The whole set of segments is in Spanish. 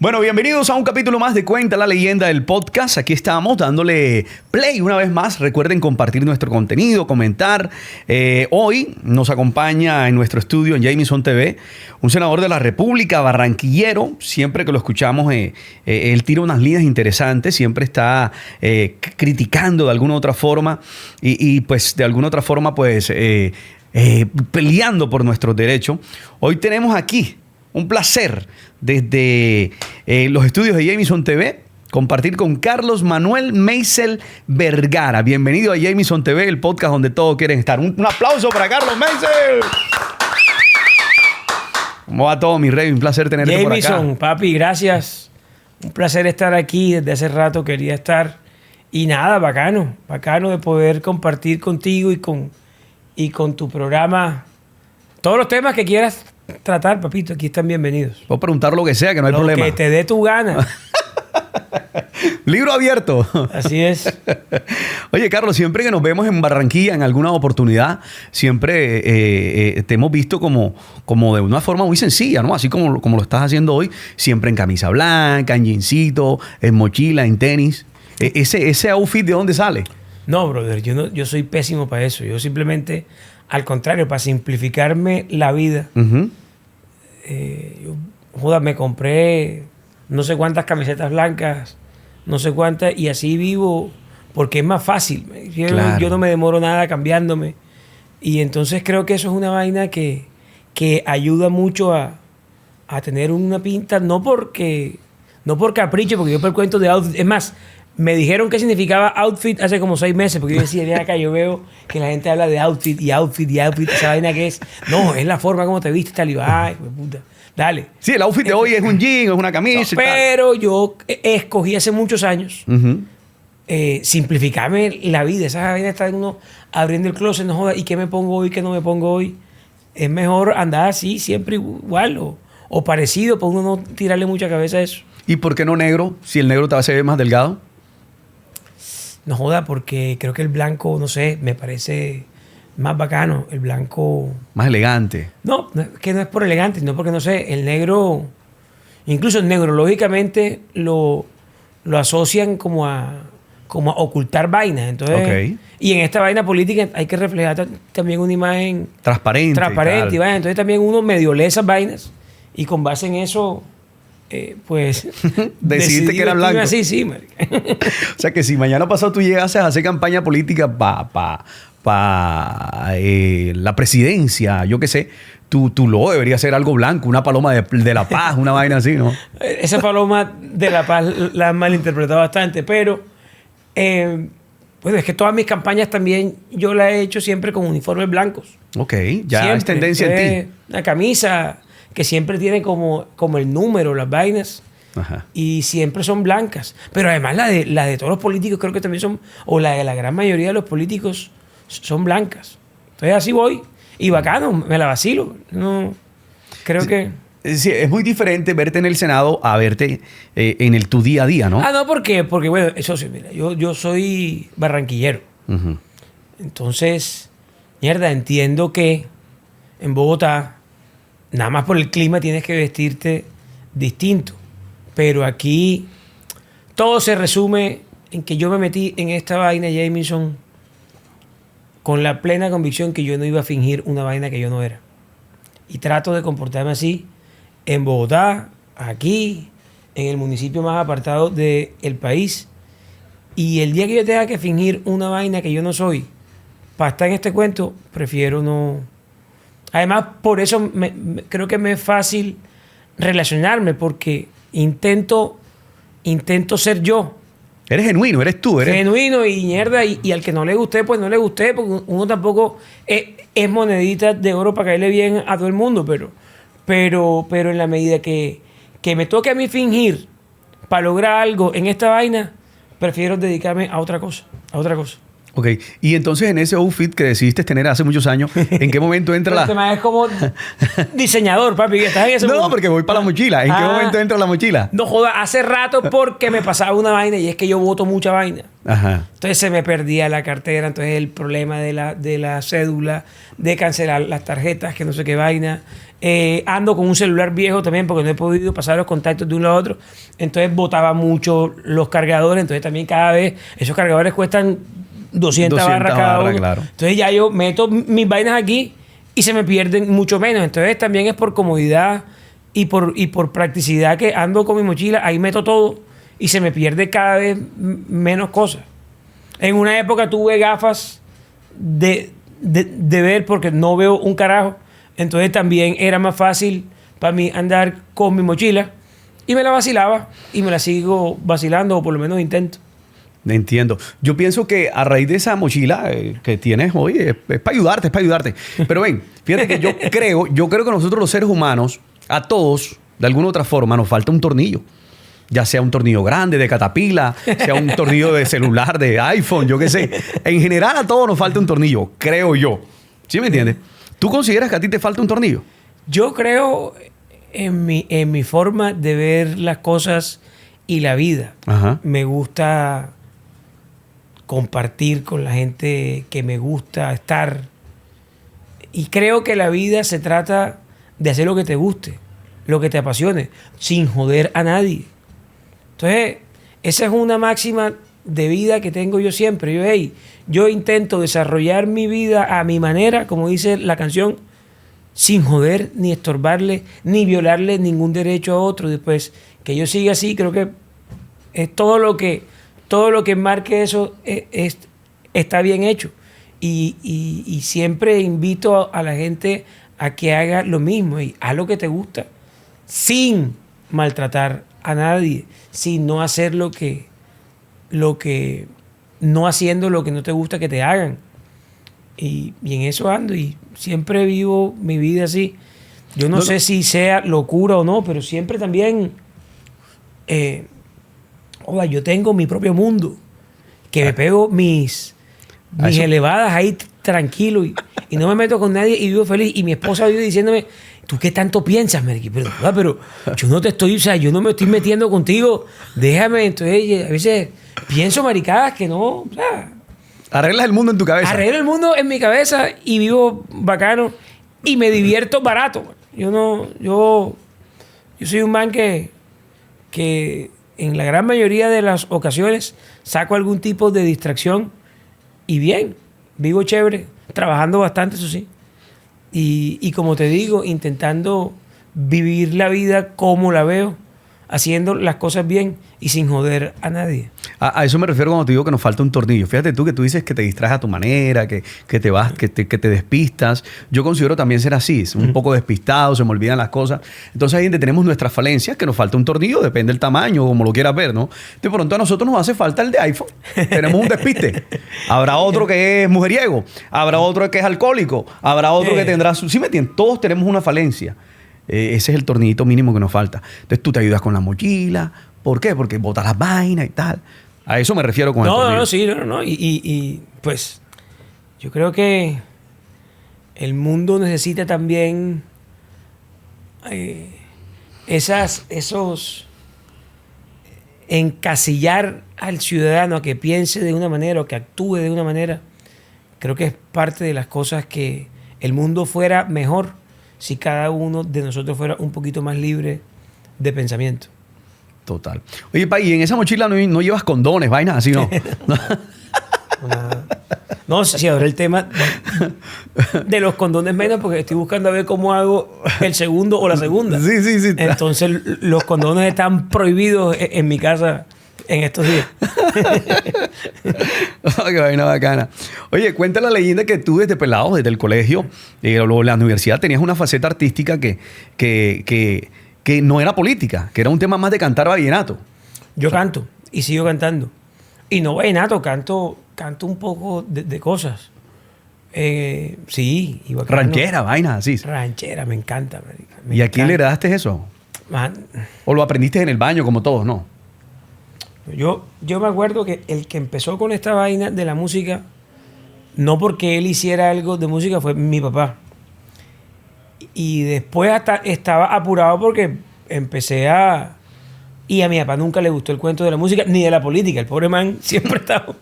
Bueno, bienvenidos a un capítulo más de Cuenta la Leyenda del podcast. Aquí estamos dándole play una vez más. Recuerden compartir nuestro contenido, comentar. Hoy nos acompaña en nuestro estudio en Jamison TV un senador de la República, barranquillero. Siempre que lo escuchamos, él tira unas líneas interesantes. Siempre está criticando de alguna u otra forma y pues de alguna otra forma pues peleando por nuestros derechos. Hoy tenemos aquí un placer desde los estudios de Jamison TV compartir con Carlos Manuel Meisel Vergara. Bienvenido a Jamison TV, el podcast donde todos quieren estar. Un aplauso para Carlos Meisel. ¿Cómo va todo, mi rey? Un placer tenerte por acá. Jamison, papi, gracias. Un placer estar aquí. Desde hace rato quería estar. Y nada, bacano de poder compartir contigo y con tu programa todos los temas que quieras tratar, papito. Aquí están bienvenidos. Puedo preguntar lo que sea, que no hay problema. Lo que te dé tu gana. Libro abierto. Así es. Oye, Carlos, siempre que nos vemos en Barranquilla en alguna oportunidad, siempre te hemos visto como de una forma muy sencilla, ¿no? Así como lo estás haciendo hoy, siempre en camisa blanca, en jeansito, en mochila, en tenis. ¿Ese outfit de dónde sale? No, brother, yo soy pésimo para eso. Yo simplemente, al contrario, para simplificarme la vida, me compré no sé cuántas camisetas blancas, no sé cuántas, y así vivo porque es más fácil. Yo no me demoro nada cambiándome. Y entonces creo que eso es una vaina que ayuda mucho a tener una pinta, no por capricho, porque yo por el cuento de outfit. Es más, me dijeron qué significaba outfit hace como 6 meses, porque yo decía, ven acá, yo veo que la gente habla de outfit, esa vaina que es. No, es la forma como te viste, tal y ay, puta. Dale. Sí, el outfit de hoy es un jean, es una camisa. No, pero yo escogí hace muchos años simplificarme la vida. Esa vaina está uno abriendo el closet, no joda, ¿y qué me pongo hoy, qué no me pongo hoy? Es mejor andar así, siempre igual o parecido, para uno no tirarle mucha cabeza a eso. ¿Y por qué no negro? Si el negro te va a hacer más delgado. No joda, porque creo que el blanco, no sé, me parece más bacano. El blanco... Más elegante. No, que no es por elegante, sino porque, no sé, el negro... Incluso el negro, lógicamente, lo asocian como a ocultar vainas. Entonces, y en esta vaina política hay que reflejar también una imagen... Transparente. Y vaina. Entonces también uno medio lee esas vainas y con base en eso... pues decidiste que era blanco. Así, sí, marica. O sea que si mañana pasado tú llegases a hacer campaña política para la presidencia, yo qué sé, tu logo debería ser algo blanco, una paloma de la paz, una vaina así, ¿no? Esa paloma de la paz la han malinterpretado bastante, pero pues es que todas mis campañas también yo las he hecho siempre con uniformes blancos. Ok, ya siempre. es tendencia en ti. Una camisa que siempre tiene como el número, las vainas. Ajá. Y siempre son blancas. Pero además la de todos los políticos creo que también son, o la de la gran mayoría de los políticos son blancas. Entonces así voy. Y bacano, me la vacilo. No, creo que... Sí, es muy diferente verte en el Senado a verte en tu día a día, ¿no? Ah, no, ¿por qué? Porque, bueno, eso sí, mira, yo soy barranquillero. Uh-huh. Entonces, mierda, entiendo que en Bogotá, nada más por el clima tienes que vestirte distinto. Pero aquí todo se resume en que yo me metí en esta vaina, Jamison, con la plena convicción que yo no iba a fingir una vaina que yo no era. Y trato de comportarme así en Bogotá, aquí, en el municipio más apartado del país. Y el día que yo tenga que fingir una vaina que yo no soy, para estar en este cuento, prefiero no... Además, por eso creo que me es fácil relacionarme, porque intento ser yo. Eres genuino, eres tú. Genuino y mierda, y al que no le guste, pues no le guste, porque uno tampoco es monedita de oro para caerle bien a todo el mundo, pero en la medida que me toque a mí fingir para lograr algo en esta vaina, prefiero dedicarme a otra cosa. Ok, y entonces en ese outfit que decidiste tener hace muchos años, ¿en qué momento entra Pero la...? es como diseñador, papi. Que estás en ese No, mundo. porque voy para la mochila. ¿En qué momento entra la mochila? No joda, hace rato porque me pasaba una vaina y es que yo boto mucha vaina. Ajá. Entonces se me perdía la cartera, entonces el problema de la cédula, de cancelar las tarjetas, que no sé qué vaina. Ando con un celular viejo también porque no he podido pasar los contactos de uno a otro. Entonces botaba mucho los cargadores, entonces también cada vez esos cargadores cuestan 200 barras cada uno. Claro. Entonces ya yo meto mis vainas aquí y se me pierden mucho menos. Entonces también es por comodidad y por practicidad que ando con mi mochila, ahí meto todo y se me pierde cada vez menos cosas. En una época tuve gafas de ver porque no veo un carajo. Entonces también era más fácil para mí andar con mi mochila y me la vacilaba y me la sigo vacilando o por lo menos intento. Entiendo. Yo pienso que a raíz de esa mochila que tienes hoy es para ayudarte, es para ayudarte. Pero ven, fíjate que yo creo que nosotros los seres humanos, a todos, de alguna u otra forma, nos falta un tornillo. Ya sea un tornillo grande de Caterpillar, sea un tornillo de celular, de iPhone, yo qué sé. En general a todos nos falta un tornillo, creo yo. ¿Sí me entiendes? ¿Tú consideras que a ti te falta un tornillo? Yo creo en mi forma de ver las cosas y la vida. Ajá. Me gusta compartir con la gente que me gusta estar. Y creo que la vida se trata de hacer lo que te guste, lo que te apasione, sin joder a nadie. Entonces, esa es una máxima de vida que tengo yo siempre. Yo intento desarrollar mi vida a mi manera, como dice la canción, sin joder, ni estorbarle, ni violarle ningún derecho a otro. Después, que yo siga así, creo que es todo lo que marque eso está bien hecho. Y siempre invito a la gente a que haga lo mismo y haz lo que te gusta, sin maltratar a nadie, sin no hacer no haciendo lo que no te gusta que te hagan. Y en eso ando y siempre vivo mi vida así. Yo no sé si sea locura o no, pero siempre también yo tengo mi propio mundo, que me pego mis elevadas ahí tranquilo y no me meto con nadie y vivo feliz. Y mi esposa vive diciéndome, ¿tú qué tanto piensas, Merky? Pero yo no te estoy, o sea, yo no me estoy metiendo contigo, déjame. Entonces, a veces pienso maricadas que no, o sea, arreglas el mundo en tu cabeza. arreglo el mundo en mi cabeza y vivo bacano y me divierto barato. Yo soy un man que en la gran mayoría de las ocasiones saco algún tipo de distracción y bien, vivo chévere, trabajando bastante, eso sí. Y como te digo, intentando vivir la vida como la veo, haciendo las cosas bien y sin joder a nadie. A eso me refiero cuando te digo que nos falta un tornillo. Fíjate tú que tú dices que te distraes a tu manera, que te vas, que te despistas. Yo considero también ser así, es un poco despistado, se me olvidan las cosas. Entonces ahí donde tenemos nuestras falencias, que nos falta un tornillo, depende del tamaño, como lo quieras ver, ¿no? De pronto a nosotros nos hace falta el de iPhone. Tenemos un despiste. Habrá otro que es mujeriego, habrá otro que es alcohólico, habrá otro que tendrá su... ¿Sí me entiendes? Todos tenemos una falencia. Ese es el tornillito mínimo que nos falta. Entonces tú te ayudas con la mochila. ¿Por qué? Porque botas las vainas y tal. A eso me refiero con el tornillo. No. Y pues yo creo que el mundo necesita también esos encasillar al ciudadano a que piense de una manera o que actúe de una manera. Creo que es parte de las cosas que el mundo fuera mejor si cada uno de nosotros fuera un poquito más libre de pensamiento. Total. Oye, pa, y en esa mochila no llevas condones, vainas así, ¿no? No, sí, ahora el tema de los condones menos porque estoy buscando a ver cómo hago el segundo o la segunda. Sí. Entonces los condones están prohibidos en mi casa en estos días. Oh, qué vaina bacana. Oye, cuenta la leyenda que tú desde pelado, desde el colegio, luego la universidad, tenías una faceta artística que no era política, que era un tema más de cantar vallenato. Yo canto y sigo cantando. Y no vallenato, canto un poco de cosas. Sí, y bacano. Ranchera, vainas así. Ranchera, me encanta. ¿Y a quién le heredaste eso? Man, ¿O lo aprendiste en el baño como todos, no? yo me acuerdo que el que empezó con esta vaina de la música no porque él hiciera algo de música, fue mi papá. Y después hasta estaba apurado porque empecé a... Y a mi papá nunca le gustó el cuento de la música ni de la política. El pobre man siempre estaba...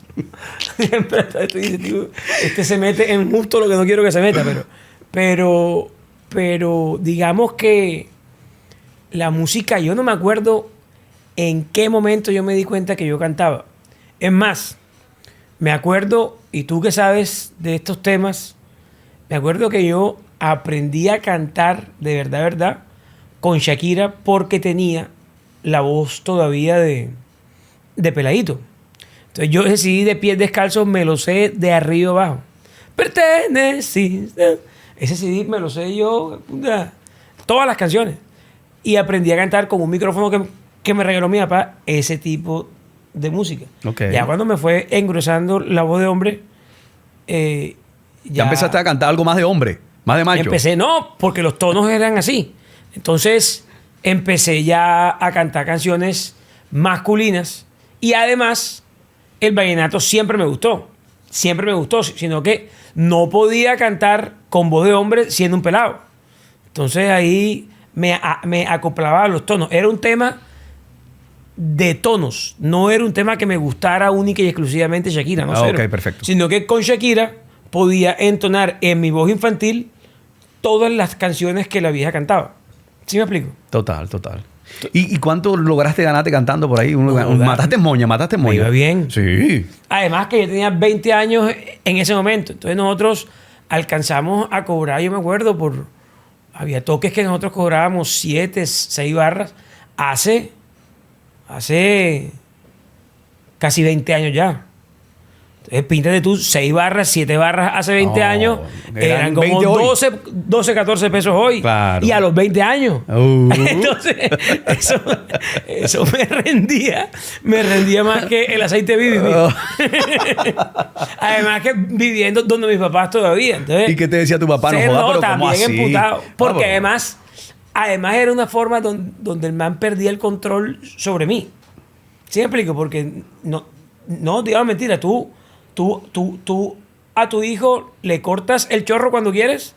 siempre estaba... Dice, tío, este se mete en justo lo que no quiero que se meta. Pero digamos que la música, yo no me acuerdo en qué momento yo me di cuenta que yo cantaba. Es más, me acuerdo, y tú que sabes de estos temas, me acuerdo que yo aprendí a cantar de verdad, con Shakira porque tenía la voz todavía de peladito. Entonces yo decidí de pies descalzos, me lo sé de arriba abajo. Perteneciste. Ese CD me lo sé yo, todas las canciones. Y aprendí a cantar con un micrófono que me regaló mi papá, ese tipo de música. Okay. Ya cuando me fue engrosando la voz de hombre, ya empezaste a cantar algo más de hombre, más de macho. Empecé, no, porque los tonos eran así. Entonces empecé ya a cantar canciones masculinas y además el vallenato siempre me gustó, sino que no podía cantar con voz de hombre siendo un pelado. Entonces ahí me acoplaba a los tonos. Era un tema de tonos, no era un tema que me gustara única y exclusivamente Shakira, no ok, perfecto. Sino que con Shakira podía entonar en mi voz infantil todas las canciones que la vieja cantaba. ¿Sí me explico? Total. ¿Y cuánto lograste ganarte cantando por ahí? Mataste moña. Me iba bien. Sí. Además que yo tenía 20 años en ese momento. Entonces nosotros alcanzamos a cobrar, yo me acuerdo, había toques que nosotros cobrábamos 7, 6 barras hace casi 20 años ya. Entonces, píntate tú 6 barras, 7 barras hace 20 años. Eran como 12, 14 pesos hoy. Claro. Y a los 20 años. Entonces, eso me rendía más que el aceite Bibi. Además que viviendo donde mis papás todavía. Entonces, ¿y qué te decía tu papá? No joda, pero también ¿cómo así? emputado. Porque además era una forma donde el man perdía el control sobre mí. ¿Sí me explico? Porque no te iba a mentir, tú a tu hijo le cortas el chorro cuando quieres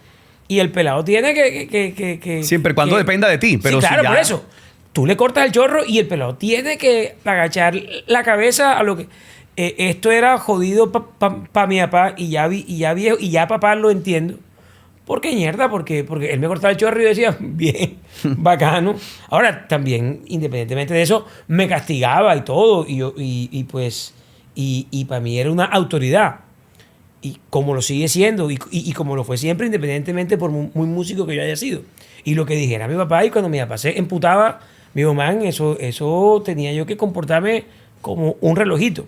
y el pelado tiene que siempre cuando dependa de ti. Pero sí, claro, si ya... por eso. Tú le cortas el chorro y el pelado tiene que agachar la cabeza a lo que... esto era jodido para mi papá y ya viejo y ya papá lo entiendo. ¿Por qué mierda? Porque él me cortaba el chorro y yo decía, bien, bacano. Ahora, también, independientemente de eso, me castigaba y todo. Y para mí era una autoridad. Y como lo sigue siendo, y como lo fue siempre, independientemente por muy músico que yo haya sido. Y lo que dijera mi papá, y cuando mi papá se emputaba, me dijo, man, eso tenía yo que comportarme como un relojito.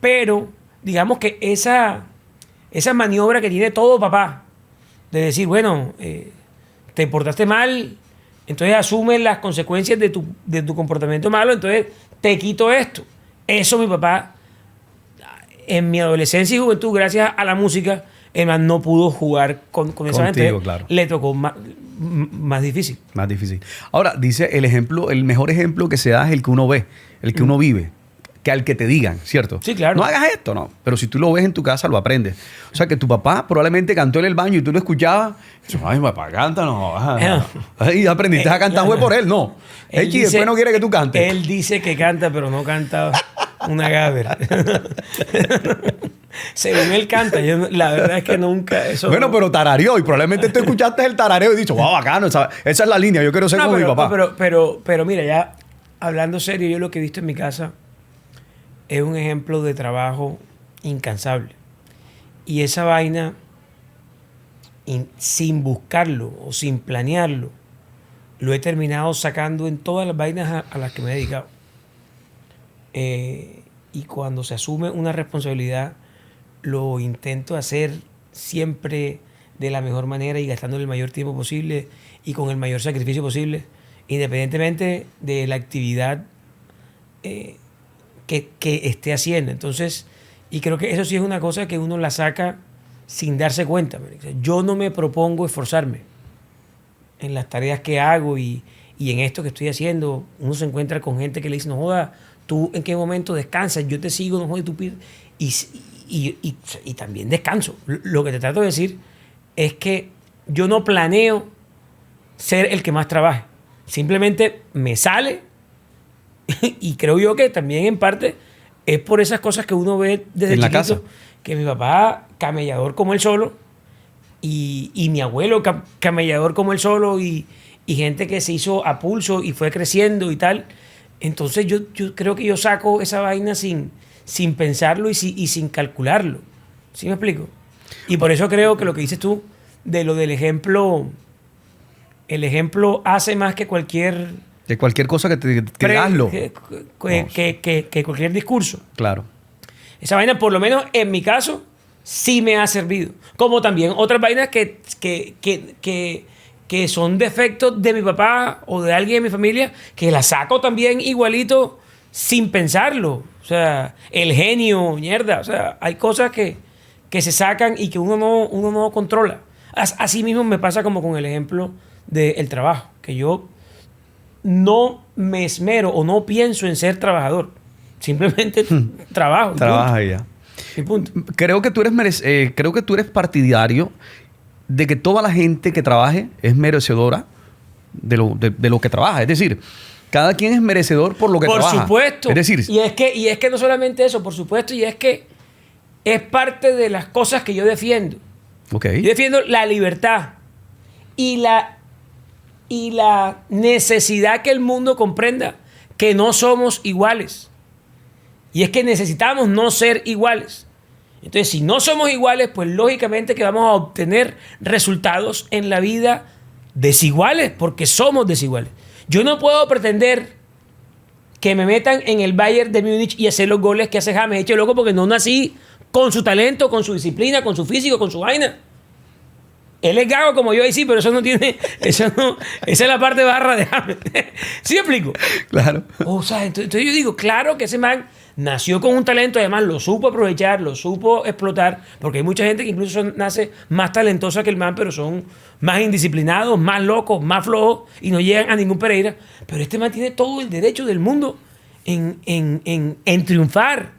Pero, digamos que esa maniobra que tiene todo papá, de decir, bueno, te portaste mal, entonces asume las consecuencias de tu comportamiento malo, entonces te quito esto. Eso mi papá, en mi adolescencia y juventud, gracias a la música, no pudo jugar con esa gente. Claro. Le tocó más difícil. Más difícil. Ahora, dice el mejor ejemplo que se da es el que uno ve, el que uno vive, que al que te digan, ¿cierto? Sí, claro. No hagas esto, no. Pero si tú lo ves en tu casa, lo aprendes. O sea, que tu papá probablemente cantó en el baño y tú lo escuchabas. Y dices, ay, papá, canta, no. Y aprendiste a cantar, fue por él, no. Él dice, después no quiere que tú cantes. Él dice que canta, pero no canta una gaber. Según él canta, la verdad es que nunca eso. Bueno, pero tarareó y probablemente tú escuchaste el tarareo y dicho, wow, bacano, esa es la línea, yo quiero ser como mi papá. Pero mira, ya hablando serio, yo lo que he visto en mi casa es un ejemplo de trabajo incansable. Y esa vaina, sin buscarlo o sin planearlo, lo he terminado sacando en todas las vainas a las que me he dedicado. Y cuando se asume una responsabilidad, lo intento hacer siempre de la mejor manera y gastando el mayor tiempo posible y con el mayor sacrificio posible, independientemente de la actividad que esté haciendo. Entonces, y creo que eso sí es una cosa que uno la saca sin darse cuenta. Yo no me propongo esforzarme en las tareas que hago y en esto que estoy haciendo. Uno se encuentra con gente que le dice, no joda, tú en qué momento descansas, yo te sigo, no joda, y y también descanso. Lo que te trato de decir es que yo no planeo ser el que más trabaje. Simplemente me sale y creo yo que también en parte es por esas cosas que uno ve desde en la chiquito, casa. que mi papá, camellador como él solo, y mi abuelo, camellador como él solo, y gente que se hizo a pulso y fue creciendo y tal. Entonces yo creo que yo saco esa vaina sin pensarlo y sin calcularlo. ¿Sí me explico? Y por eso creo que lo que dices tú de lo del ejemplo, el ejemplo hace más que cualquier... De cualquier cosa que hazlo. que cualquier discurso. Claro. Esa vaina, por lo menos en mi caso, sí me ha servido. Como también otras vainas que son defectos de mi papá o de alguien de mi familia, que las saco también igualito sin pensarlo. O sea, el genio, mierda. O sea, hay cosas que se sacan y que uno no controla. Así mismo me pasa como con el ejemplo del trabajo, que yo no me esmero o no pienso en ser trabajador. Simplemente trabajo. Trabaja ya. Y punto. Creo que tú eres partidario de que toda la gente que trabaje es merecedora de lo que trabaja. Es decir, cada quien es merecedor por lo que trabaja. Por supuesto. Es decir, y es que no solamente eso, por supuesto, y es que es parte de las cosas que yo defiendo. okay. Yo defiendo la libertad y la necesidad que el mundo comprenda que no somos iguales. Y es que necesitamos no ser iguales. Entonces, si no somos iguales, pues lógicamente que vamos a obtener resultados en la vida desiguales, porque somos desiguales. Yo no puedo pretender que me metan en el Bayern de Múnich y hacer los goles que hace James, eche loco, porque no nací con su talento, con su disciplina, con su físico, con su vaina. Él es gago como yo ahí sí, pero eso no tiene... Esa es la parte barra de James. ¿Sí me explico? Claro. O sea, entonces yo digo, claro que ese man nació con un talento, además lo supo aprovechar, lo supo explotar, porque hay mucha gente que incluso nace más talentosa que el man, pero son más indisciplinados, más locos, más flojos y no llegan a ningún Pereira. Pero este man tiene todo el derecho del mundo en triunfar.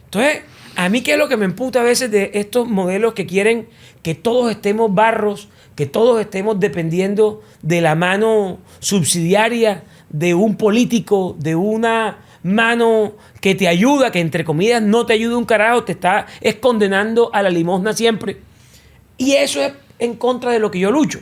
Entonces, a mí, ¿qué es lo que me emputa a veces de estos modelos que quieren que todos estemos barros, que todos estemos dependiendo de la mano subsidiaria de un político, de una mano que te ayuda, que entre comillas no te ayuda un carajo, es condenando a la limosna siempre? Y eso es en contra de lo que yo lucho.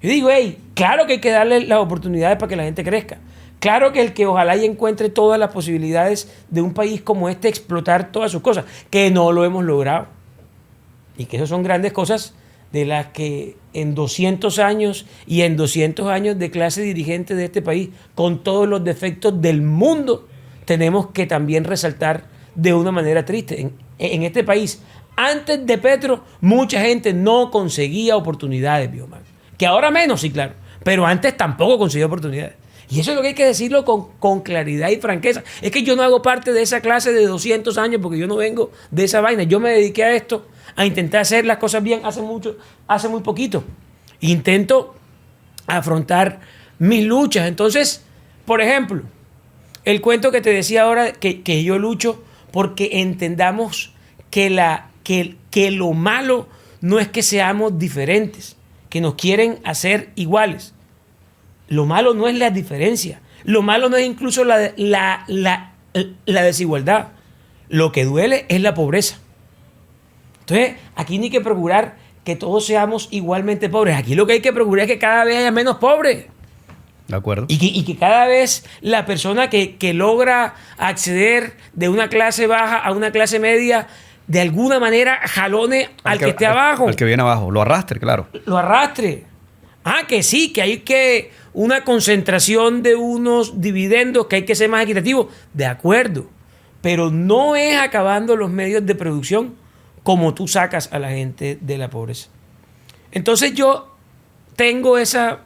Yo digo, hey, claro que hay que darle las oportunidades para que la gente crezca. Claro que el que ojalá y encuentre todas las posibilidades de un país como este, explotar todas sus cosas, que no lo hemos logrado. Y que esas son grandes cosas de las que en 200 años y en 200 años de clase dirigente de este país, con todos los defectos del mundo, tenemos que también resaltar de una manera triste. En este país, antes de Petro, mucha gente no conseguía oportunidades, Bioman. Que ahora menos, sí, claro. Pero antes tampoco conseguía oportunidades. Y eso es lo que hay que decirlo con claridad y franqueza. Es que yo no hago parte de esa clase de 200 años porque yo no vengo de esa vaina. Yo me dediqué a esto, a intentar hacer las cosas bien hace muy poquito. Intento afrontar mis luchas. Entonces, por ejemplo, el cuento que te decía ahora, que yo lucho porque entendamos que lo malo no es que seamos diferentes, que nos quieren hacer iguales. Lo malo no es la diferencia. Lo malo no es incluso la desigualdad. Lo que duele es la pobreza. Entonces, aquí no hay que procurar que todos seamos igualmente pobres. Aquí lo que hay que procurar es que cada vez haya menos pobres. De acuerdo. Y que cada vez la persona que logra acceder de una clase baja a una clase media, de alguna manera jalone al que esté abajo. Al que viene abajo. Lo arrastre, claro. Lo arrastre. Que sí, que hay que una concentración de unos dividendos, que hay que ser más equitativo. De acuerdo. Pero no es acabando los medios de producción como tú sacas a la gente de la pobreza. Entonces yo tengo esa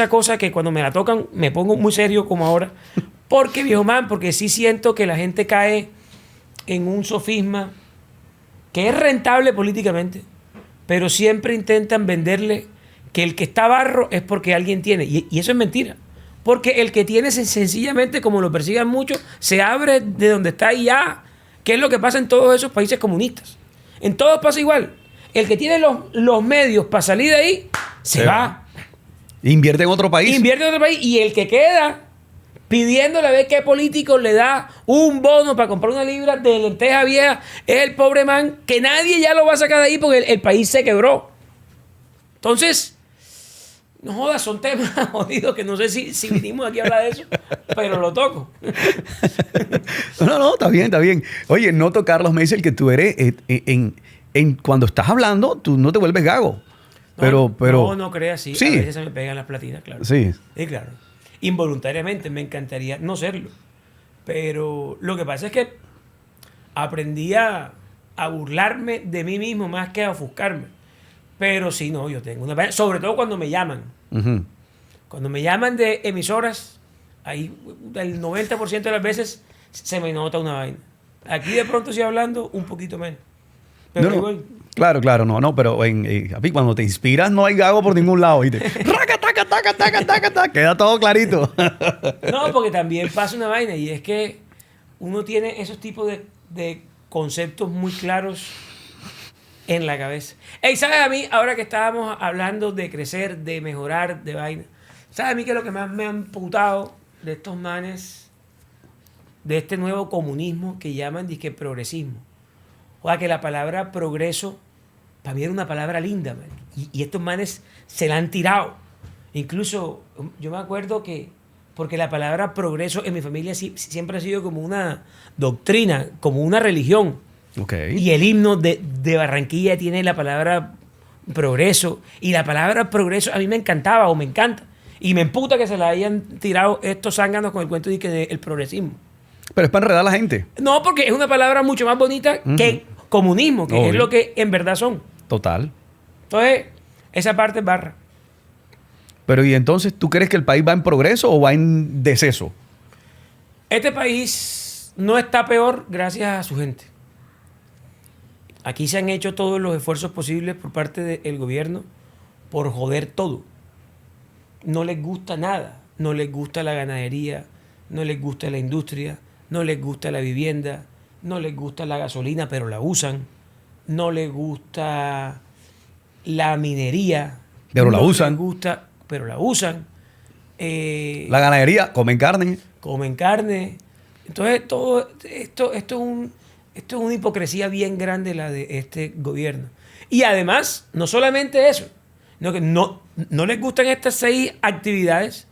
cosa que cuando me la tocan me pongo muy serio como ahora. Porque, viejo man, porque sí siento que la gente cae en un sofisma que es rentable políticamente, pero siempre intentan venderle que el que está barro es porque alguien tiene. Y eso es mentira. Porque el que tiene sencillamente, como lo persigan muchos, se abre de donde está y ya. ¿Qué es lo que pasa en todos esos países comunistas? En todos pasa igual. El que tiene los medios para salir de ahí, se va. Invierte en otro país. Invierte en otro país. Y el que queda pidiéndole a ver qué político le da un bono para comprar una libra de lenteja vieja es el pobre man que nadie ya lo va a sacar de ahí porque el país se quebró. Entonces, no jodas, son temas jodidos que no sé si vinimos aquí a hablar de eso, pero lo toco. No, está bien, está bien. Oye, noto, Carlos Meisel, que tú eres, cuando estás hablando, tú no te vuelves gago. Pero, no creas, sí. Sí. A veces se me pegan las platinas, claro. Sí. Sí, claro. Involuntariamente me encantaría no serlo. Pero lo que pasa es que aprendí a burlarme de mí mismo más que a ofuscarme. Pero sí, no, yo tengo una... Sobre todo cuando me llaman. Uh-huh. Cuando me llaman de emisoras, ahí el 90% de las veces se me nota una vaina. Aquí de pronto estoy hablando un poquito menos. Pero igual... Claro, no, pero cuando te inspiras no hay gago por ningún lado, ¿viste? Raca, taca, taca, taca, taca, taca, queda todo clarito. No, porque también pasa una vaina y es que uno tiene esos tipos de conceptos muy claros en la cabeza. Ey, ¿sabes a mí, ahora que estábamos hablando de crecer, de mejorar, de vaina? ¿Sabes a mí que lo que más me ha emputado de estos manes, de este nuevo comunismo que llaman disque progresismo? O sea, que la palabra progreso para mí era una palabra linda, man. Y estos manes se la han tirado. Incluso yo me acuerdo que, porque la palabra progreso en mi familia siempre ha sido como una doctrina, como una religión. Okay. Y el himno de Barranquilla tiene la palabra progreso. Y la palabra progreso a mí me encantaba o me encanta. Y me emputa que se la hayan tirado estos zánganos con el cuento del progresismo. Pero es para enredar a la gente. No, porque es una palabra mucho más bonita que comunismo, que Obvio. es lo que en verdad son. Total. Entonces, esa parte es barra. Pero ¿y entonces tú crees que el país va en progreso o va en deceso? Este país no está peor gracias a su gente. Aquí se han hecho todos los esfuerzos posibles por parte del gobierno por joder todo. No les gusta nada. No les gusta la ganadería, no les gusta la industria, no les gusta la vivienda, no les gusta la gasolina, pero la usan. No les gusta la minería. Pero la no usan. Les gusta, pero la usan. La ganadería, comen carne. Comen carne. Entonces, todo esto es una hipocresía bien grande la de este gobierno. Y además, no solamente eso, sino que no les gustan estas 6 actividades,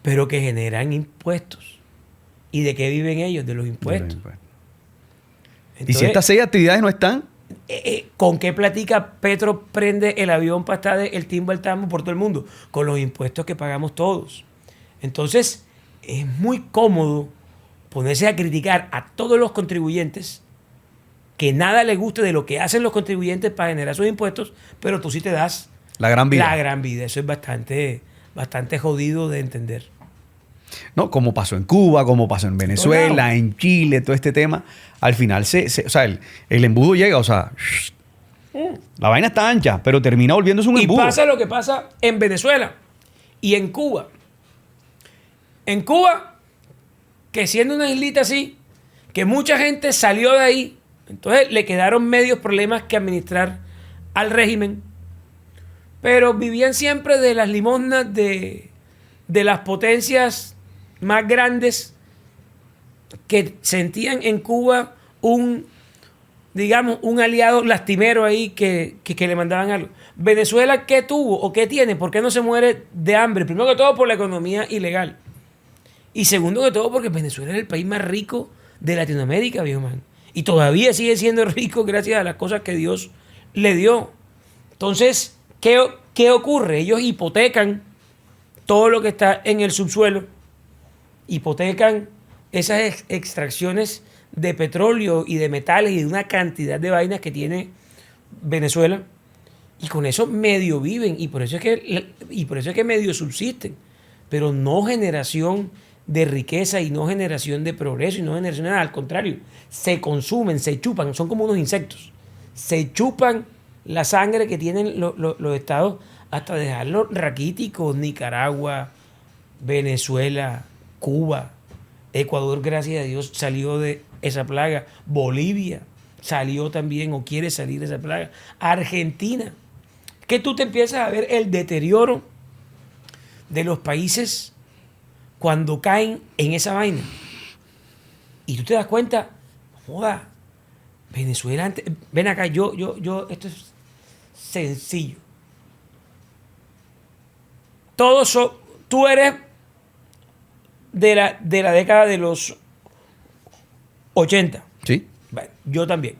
pero que generan impuestos. ¿Y de qué viven ellos? De los impuestos. Y si estas 6 actividades no están... ¿Con qué platica Petro prende el avión para estar el timbo al tambo por todo el mundo? Con los impuestos que pagamos todos. Entonces, es muy cómodo ponerse a criticar a todos los contribuyentes que nada les guste de lo que hacen los contribuyentes para generar sus impuestos, pero tú sí te das la gran vida. La gran vida. Eso es bastante jodido de entender. No, como pasó en Cuba, como pasó en Venezuela, en Chile, todo este tema. Al final, o sea, el embudo llega, o sea, la vaina está ancha, pero termina volviéndose un embudo. Y pasa lo que pasa en Venezuela y en Cuba. En Cuba, que siendo una islita así, que mucha gente salió de ahí, entonces le quedaron medios problemas que administrar al régimen, pero vivían siempre de las limosnas de las potencias más grandes que sentían en Cuba un aliado lastimero ahí que le mandaban algo. Venezuela, ¿qué tuvo o qué tiene? ¿Por qué no se muere de hambre? Primero que todo por la economía ilegal. Y segundo que todo porque Venezuela es el país más rico de Latinoamérica, viejo man. Y todavía sigue siendo rico gracias a las cosas que Dios le dio. Entonces, ¿qué ocurre? Ellos hipotecan todo lo que está en el subsuelo, hipotecan esas extracciones de petróleo y de metales y de una cantidad de vainas que tiene Venezuela, y con eso medio viven, y por eso es que medio subsisten, pero no generación de riqueza y no generación de progreso y no generación de nada. Al contrario, se consumen, se chupan, son como unos insectos, se chupan la sangre que tienen los estados hasta dejarlos raquíticos. Nicaragua, Venezuela, Cuba, Ecuador, gracias a Dios, salió de esa plaga. Bolivia salió también o quiere salir de esa plaga. Argentina. Que tú te empiezas a ver el deterioro de los países cuando caen en esa vaina. Y tú te das cuenta, joda, Venezuela antes, ven acá, esto es sencillo. Tú eres de la década de los 80. Sí. Bueno, yo también.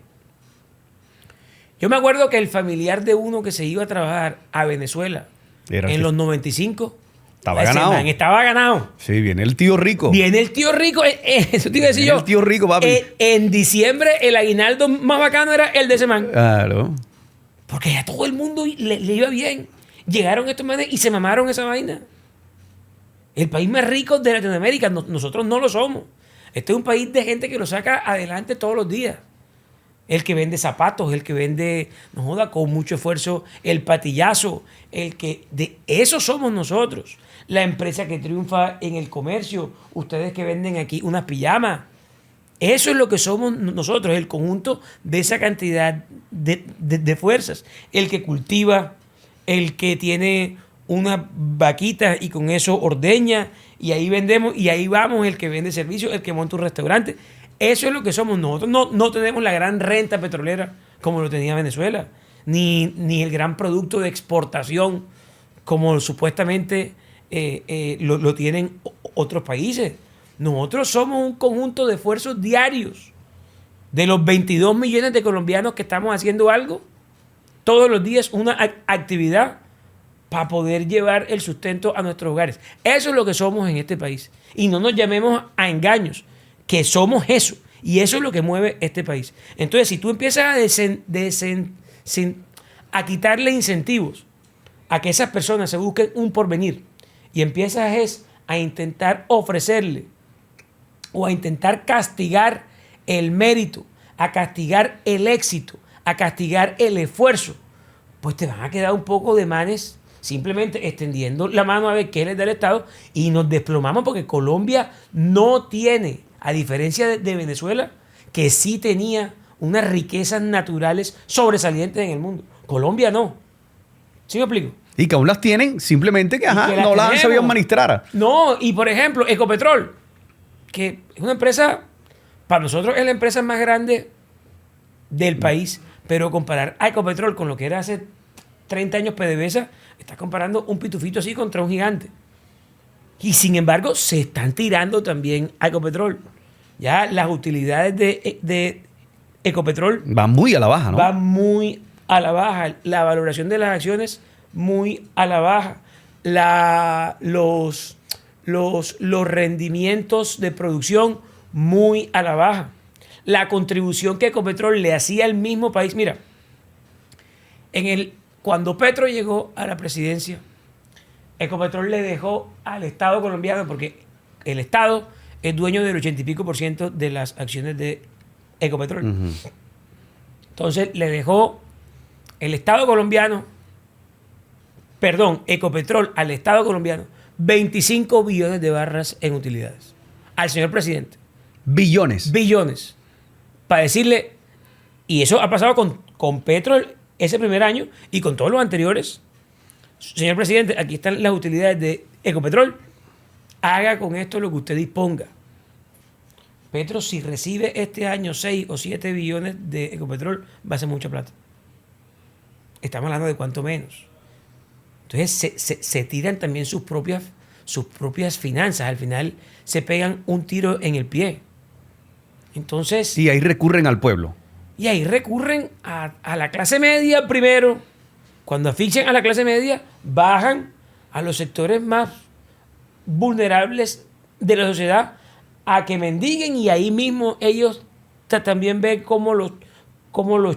Yo me acuerdo que el familiar de uno que se iba a trabajar a Venezuela los 95 estaba ganado. Sí, viene el tío rico. Viene el tío rico. Eso te iba a decir yo. El tío rico, papi. En diciembre el aguinaldo más bacano era el de ese man. Claro. Porque a todo el mundo le iba bien. Llegaron estos manes y se mamaron esa vaina. El país más rico de Latinoamérica. Nosotros no lo somos. Este es un país de gente que lo saca adelante todos los días. El que vende zapatos, el que vende, no joda, con mucho esfuerzo, el patillazo, de eso somos nosotros. La empresa que triunfa en el comercio, ustedes que venden aquí unas pijamas. Eso es lo que somos nosotros, el conjunto de esa cantidad de fuerzas. El que cultiva, el que tiene una vaquita y con eso ordeña y ahí vendemos y ahí vamos, el que vende servicios, el que monta un restaurante. Eso es lo que somos nosotros. No tenemos la gran renta petrolera como lo tenía Venezuela, ni el gran producto de exportación como supuestamente lo tienen otros países. Nosotros somos un conjunto de esfuerzos diarios. De los 22 millones de colombianos que estamos haciendo algo, todos los días una actividad para poder llevar el sustento a nuestros hogares. Eso es lo que somos en este país. Y no nos llamemos a engaños, que somos eso. Y eso es lo que mueve este país. Entonces, si tú empiezas a quitarle incentivos a que esas personas se busquen un porvenir y empiezas a intentar ofrecerle o a intentar castigar el mérito, a castigar el éxito, a castigar el esfuerzo, pues te van a quedar un poco de manes simplemente extendiendo la mano a ver qué les da el Estado y nos desplomamos porque Colombia no tiene, a diferencia de Venezuela, que sí tenía unas riquezas naturales sobresalientes en el mundo. Colombia no. ¿Sí me explico? Y que aún las tienen, simplemente que, no las han sabido administrar. No, y por ejemplo, Ecopetrol, que es una empresa, para nosotros es la empresa más grande del país, pero comparar a Ecopetrol con lo que era hace 30 años PDVSA, estás comparando un pitufito así contra un gigante. Y sin embargo, se están tirando también a Ecopetrol. Ya las utilidades de Ecopetrol van muy a la baja, ¿no? Van muy a la baja. La valoración de las acciones muy a la baja. Los rendimientos de producción muy a la baja. La contribución que Ecopetrol le hacía al mismo país. Mira, cuando Petro llegó a la presidencia, Ecopetrol le dejó al Estado colombiano, porque el Estado es dueño del 80 y pico % de las acciones de Ecopetrol. Uh-huh. Entonces le dejó el Estado colombiano, Ecopetrol al Estado colombiano, 25 billones de barras en utilidades. Al señor presidente. Billones. Para decirle, y eso ha pasado con Petro ese primer año y con todos los anteriores. Señor presidente, aquí están las utilidades de Ecopetrol. Haga con esto lo que usted disponga. Petro, si recibe este año 6 o 7 billones de Ecopetrol, va a ser mucha plata. Estamos hablando de cuánto menos. Entonces se tiran también sus propias finanzas. Al final se pegan un tiro en el pie. Entonces... Y ahí recurren al pueblo. Y ahí recurren a la clase media primero. Cuando asfixian a la clase media, bajan a los sectores más vulnerables de la sociedad a que mendiguen, y ahí mismo ellos también ven cómo los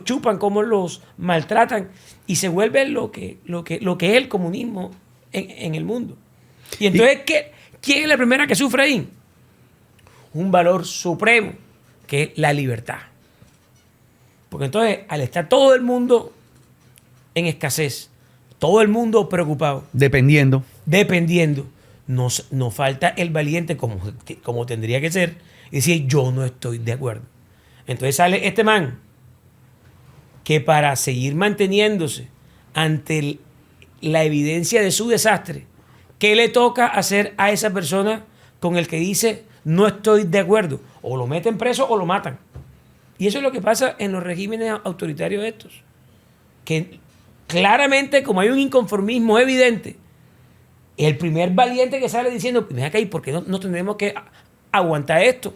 chupan, cómo los maltratan, y se vuelve lo que es el comunismo en el mundo. Y entonces, ¿quién es la primera que sufre ahí? Un valor supremo, que es la libertad. Porque entonces, al estar todo el mundo en escasez, todo el mundo preocupado, dependiendo, nos falta el valiente, como tendría que ser, y decir, yo no estoy de acuerdo. Entonces sale este man que para seguir manteniéndose ante la evidencia de su desastre, ¿qué le toca hacer a esa persona con el que dice no estoy de acuerdo? O lo meten preso o lo matan. Y eso es lo que pasa en los regímenes autoritarios estos. Que claramente, como hay un inconformismo evidente, el primer valiente que sale diciendo, ven acá, ¿y por qué no tenemos que aguantar esto?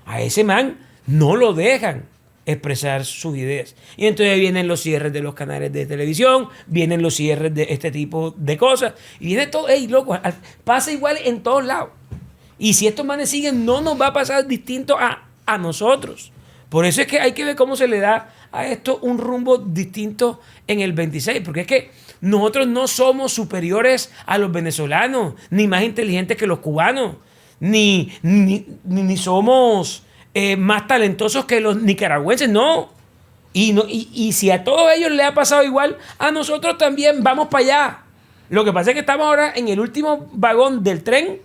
A ese man no lo dejan expresar sus ideas. Y entonces vienen los cierres de los canales de televisión, vienen los cierres de este tipo de cosas, y viene todo, ey, loco, pasa igual en todos lados. Y si estos manes siguen, no nos va a pasar distinto a nosotros. Por eso es que hay que ver cómo se le da a esto un rumbo distinto en el 26, porque es que nosotros no somos superiores a los venezolanos, ni más inteligentes que los cubanos, ni somos más talentosos que los nicaragüenses, no. Y si a todos ellos les ha pasado igual, a nosotros también vamos para allá. Lo que pasa es que estamos ahora en el último vagón del tren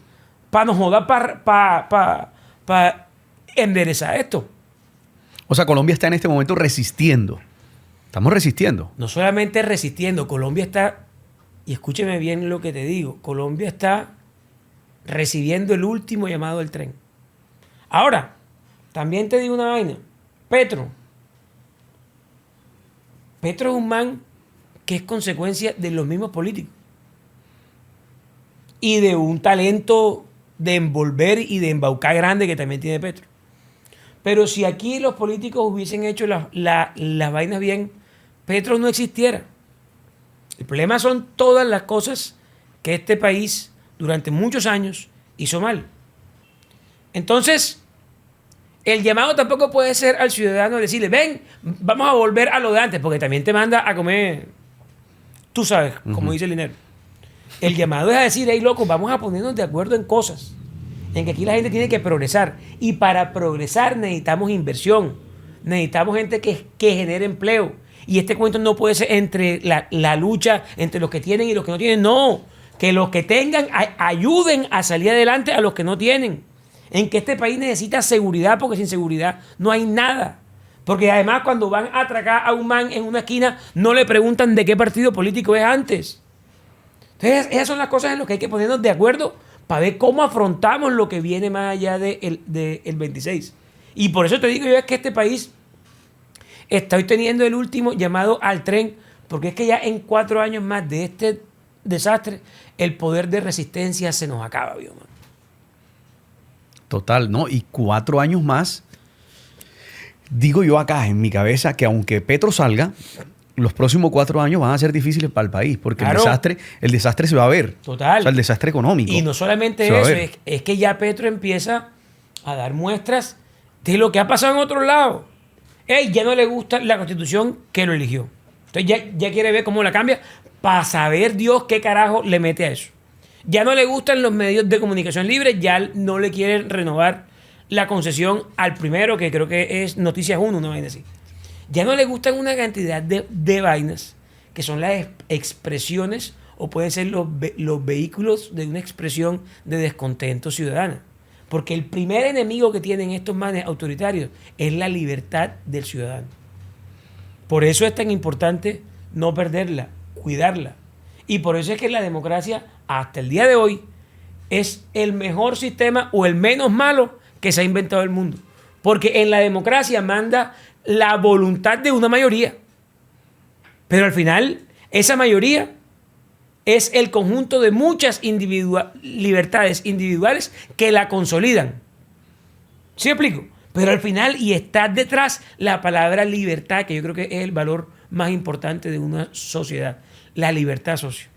para nos joder, para enderezar esto. O sea, Colombia está en este momento resistiendo. Estamos resistiendo. No solamente resistiendo, Colombia está, y escúcheme bien lo que te digo, Colombia está recibiendo el último llamado del tren. Ahora, también te digo una vaina. Petro es un man que es consecuencia de los mismos políticos. Y de un talento de envolver y de embaucar grande que también tiene Petro. Pero si aquí los políticos hubiesen hecho las vainas bien, Petro no existiera. El problema son todas las cosas que este país durante muchos años hizo mal. Entonces, el llamado tampoco puede ser al ciudadano decirle, ven, vamos a volver a lo de antes, porque también te manda a comer, tú sabes, como dice el dinero. El llamado es a decir, hey, loco, vamos a ponernos de acuerdo en cosas, en que aquí la gente tiene que progresar. Y para progresar necesitamos inversión, necesitamos gente que genere empleo. Y este cuento no puede ser entre la lucha entre los que tienen y los que no tienen. No, que los que tengan ayuden a salir adelante a los que no tienen. En que este país necesita seguridad, porque sin seguridad no hay nada. Porque además cuando van a atracar a un man en una esquina, no le preguntan de qué partido político es antes. Entonces, esas son las cosas en las que hay que ponernos de acuerdo para ver cómo afrontamos lo que viene más allá del 26. Y por eso te digo yo es que este país está hoy teniendo el último llamado al tren, porque es que ya en 4 años más de este desastre, el poder de resistencia se nos acaba, viejo, man. Total, ¿no? Y 4 años más, digo yo acá en mi cabeza que aunque Petro salga, los próximos 4 años van a ser difíciles para el país, porque claro, el desastre se va a ver. Total. O sea, el desastre económico. Y no solamente eso, es que ya Petro empieza a dar muestras de lo que ha pasado en otros lados. Ya no le gusta la Constitución que lo eligió. Entonces ya quiere ver cómo la cambia para saber Dios qué carajo le mete a eso. Ya no le gustan los medios de comunicación libres, ya no le quieren renovar la concesión al primero, que creo que es Noticias 1, una vaina así. Ya no le gustan una cantidad de vainas que son las expresiones o pueden ser los vehículos de una expresión de descontento ciudadana. Porque el primer enemigo que tienen estos manes autoritarios es la libertad del ciudadano. Por eso es tan importante no perderla, cuidarla. Y por eso es que la democracia, hasta el día de hoy, es el mejor sistema o el menos malo que se ha inventado el mundo. Porque en la democracia manda la voluntad de una mayoría. Pero al final, esa mayoría es el conjunto de muchas libertades individuales que la consolidan. ¿Sí me explico? Pero al final, y está detrás la palabra libertad, que yo creo que es el valor más importante de una sociedad. La libertad, socio.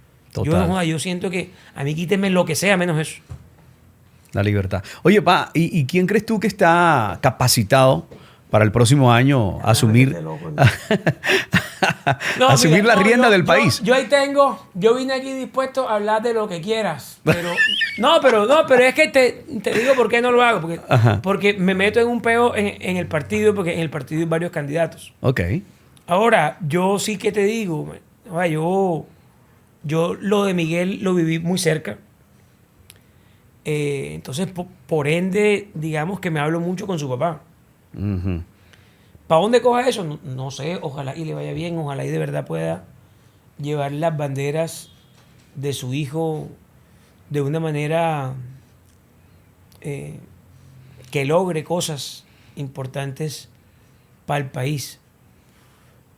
Yo siento que a mí quítenme lo que sea menos eso. La libertad. Oye, pa, ¿y quién crees tú que está capacitado para el próximo año asumir la rienda del país? Yo vine aquí dispuesto a hablar de lo que quieras, pero pero es que te digo por qué no lo hago, porque me meto en un peo en el partido, porque en el partido hay varios candidatos. Ok. Ahora, yo sí que te digo, yo lo de Miguel lo viví muy cerca. Entonces, por ende, digamos que me hablo mucho con su papá. ¿Para dónde coja eso? No, no sé, ojalá y le vaya bien, ojalá y de verdad pueda llevar las banderas de su hijo de una manera que logre cosas importantes para el país.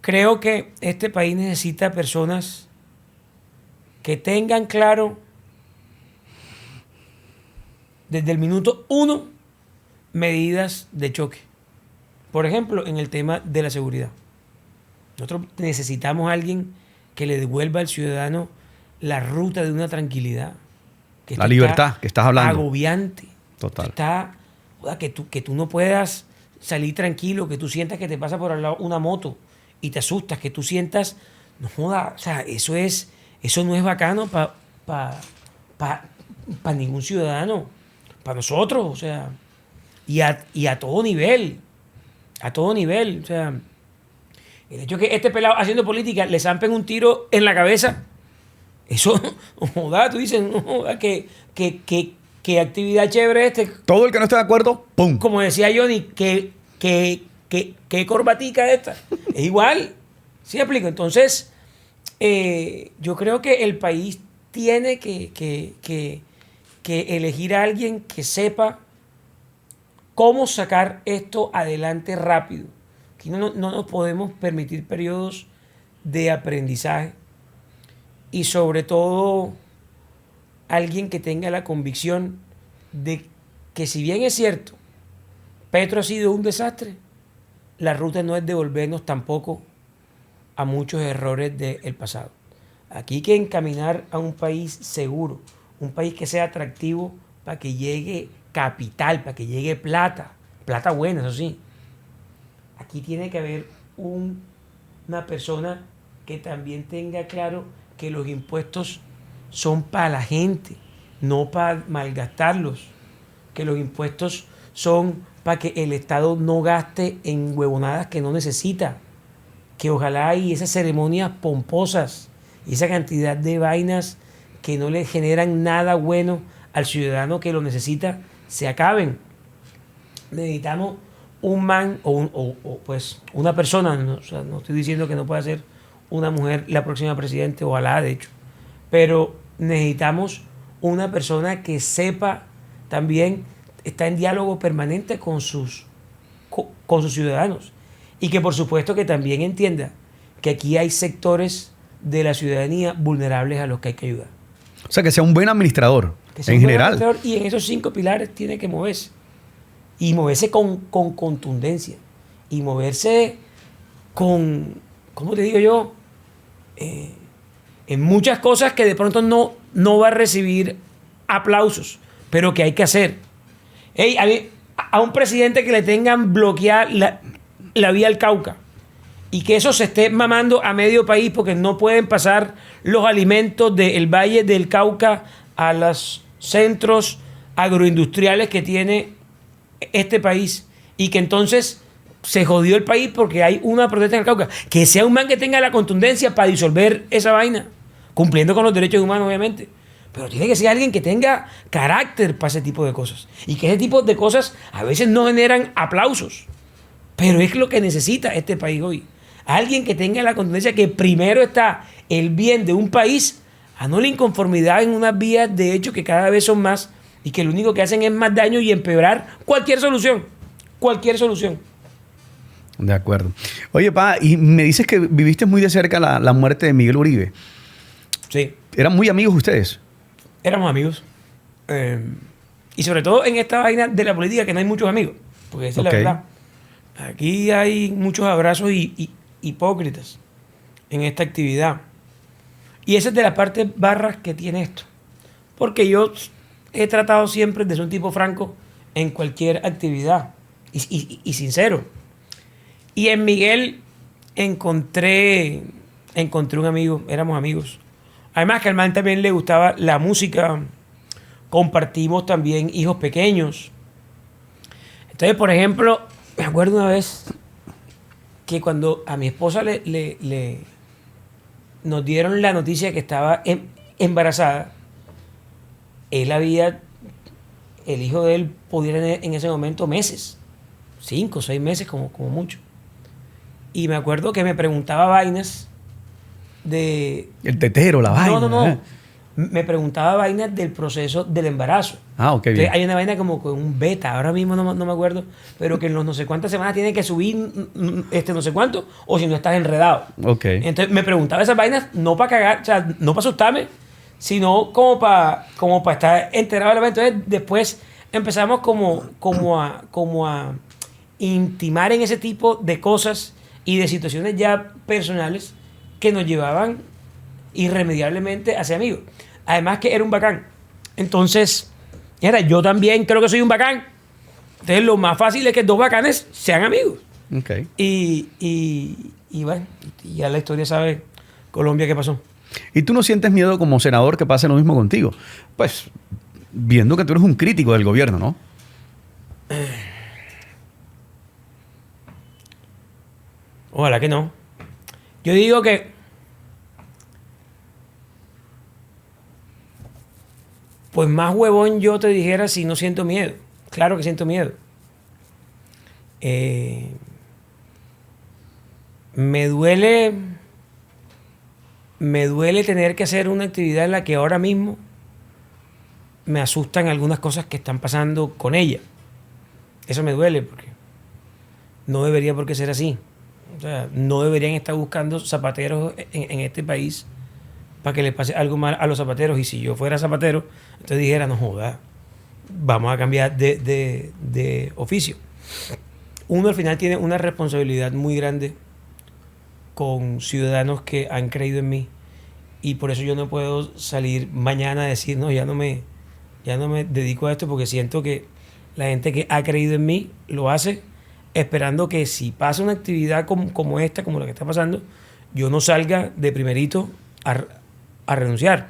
Creo que este país necesita personas que tengan claro desde el minuto uno medidas de choque. Por ejemplo, en el tema de la seguridad. Nosotros necesitamos a alguien que le devuelva al ciudadano la ruta de una tranquilidad. Que La libertad que estás hablando. Agobiante. Total. Que tú no puedas salir tranquilo, que tú sientas que te pasa por al lado una moto y te asustas, que tú sientas, no joda, o sea, eso no es bacano para ningún ciudadano, para nosotros, o sea, y a todo nivel, o sea, el hecho de que este pelado haciendo política le zampen un tiro en la cabeza, eso, joda, tú dices, no joda, que actividad chévere Todo el que no esté de acuerdo, ¡pum! Como decía Johnny, que corbatica esta. Es igual. ¿Sí me explico? Entonces, yo creo que el país tiene que elegir a alguien que sepa cómo sacar esto adelante rápido. Aquí no nos podemos permitir periodos de aprendizaje y sobre todo alguien que tenga la convicción de que si bien es cierto, Petro ha sido un desastre, la ruta no es devolvernos tampoco a muchos errores del pasado. Aquí hay que encaminar a un país seguro, un país que sea atractivo para que llegue capital, para que llegue plata buena, eso sí. Aquí tiene que haber una persona que también tenga claro que los impuestos son para la gente, no para malgastarlos, que los impuestos son para que el Estado no gaste en huevonadas que no necesita, que ojalá y esas ceremonias pomposas y esa cantidad de vainas que no le generan nada bueno al ciudadano que lo necesita se acaben. Necesitamos un man pues una persona, ¿no? O sea, no estoy diciendo que no pueda ser una mujer la próxima presidente, ojalá de hecho, pero necesitamos una persona que sepa también, está en diálogo permanente con sus ciudadanos y que por supuesto que también entienda que aquí hay sectores de la ciudadanía vulnerables a los que hay que ayudar. O sea, que sea un buen administrador en general. Y en esos 5 pilares tiene que moverse. Y moverse con contundencia. Y moverse con, ¿cómo te digo yo? En muchas cosas que de pronto no va a recibir aplausos, pero que hay que hacer. A un presidente que le tengan bloqueada la vía al Cauca y que eso se esté mamando a medio país porque no pueden pasar los alimentos del Valle del Cauca a los centros agroindustriales que tiene este país y que entonces se jodió el país porque hay una protesta en el Cauca. Que sea un man que tenga la contundencia para disolver esa vaina, cumpliendo con los derechos humanos, obviamente. Pero tiene que ser alguien que tenga carácter para ese tipo de cosas. Y que ese tipo de cosas a veces no generan aplausos. Pero es lo que necesita este país hoy. Alguien que tenga la contundencia que primero está el bien de un país, a no la inconformidad en unas vías de hecho que cada vez son más y que lo único que hacen es más daño y empeorar cualquier solución. Cualquier solución. De acuerdo. Oye, pa, y me dices que viviste muy de cerca la muerte de Miguel Uribe. Sí. ¿Eran muy amigos ustedes? Éramos amigos. Y sobre todo en esta vaina de la política que no hay muchos amigos. Porque esa es la verdad. Aquí hay muchos abrazos y hipócritas en esta actividad. Y esa es de las partes barras que tiene esto. Porque yo he tratado siempre de ser un tipo franco en cualquier actividad. Y sincero. Y en Miguel encontré un amigo, éramos amigos. Además que al man también le gustaba la música, compartimos también hijos pequeños. Entonces, por ejemplo, me acuerdo una vez que cuando a mi esposa nos dieron la noticia que estaba embarazada, el hijo de él pudiera tener en ese momento meses, 5 o 6 meses como mucho. Y me acuerdo que me preguntaba vainas de... El tetero, la vaina. No. Me preguntaba vainas del proceso del embarazo. Ah, ok, bien. Entonces, hay una vaina como con un beta, ahora mismo no me acuerdo, pero que en los no sé cuántas semanas tiene que subir no sé cuánto, o si no estás enredado. Ok. Entonces me preguntaba esas vainas no para cagar, o sea, no para asustarme, sino como para estar enterado de la vaina. Entonces después empezamos como a intimar en ese tipo de cosas y de situaciones ya personales que nos llevaban irremediablemente a ser amigos. Además que era un bacán. Entonces, yo también creo que soy un bacán. Entonces lo más fácil es que dos bacanes sean amigos. Ok. Y bueno, ya la historia sabe Colombia qué pasó. ¿Y tú no sientes miedo como senador que pase lo mismo contigo? Pues, viendo que tú eres un crítico del gobierno, ¿no? Ojalá que no. Yo digo que pues más huevón yo te dijera si no siento miedo. Claro que siento miedo. Me duele tener que hacer una actividad en la que ahora mismo me asustan algunas cosas que están pasando con ella. Eso me duele porque no debería por qué ser así. O sea, no deberían estar buscando zapateros en este país para que les pase algo mal a los zapateros. Y si yo fuera zapatero, entonces dijera, no joda, vamos a cambiar de oficio. Uno al final tiene una responsabilidad muy grande con ciudadanos que han creído en mí. Y por eso yo no puedo salir mañana a decir, no, ya no me dedico a esto, porque siento que la gente que ha creído en mí lo hace esperando que si pasa una actividad como esta, como la que está pasando, yo no salga de primerito a renunciar.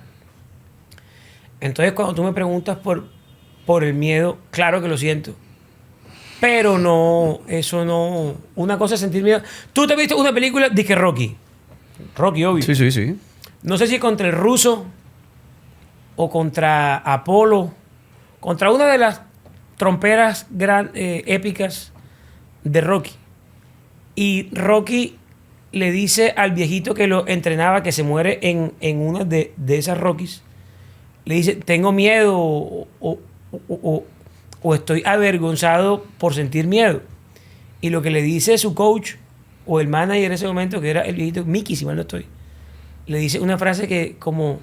Entonces, cuando tú me preguntas por el miedo, claro que lo siento. Pero no, eso no... Una cosa es sentir miedo. ¿Tú te viste una película? Dije Rocky. Rocky, obvio. Sí, sí, sí. No sé si contra el ruso o contra Apolo, contra una de las tromperas épicas de Rocky. Y Rocky le dice al viejito que lo entrenaba, que se muere en una de esas Rockies, le dice, tengo miedo o estoy avergonzado por sentir miedo. Y lo que le dice su coach o el manager en ese momento, que era el viejito Mickey, si mal no estoy, le dice una frase que como,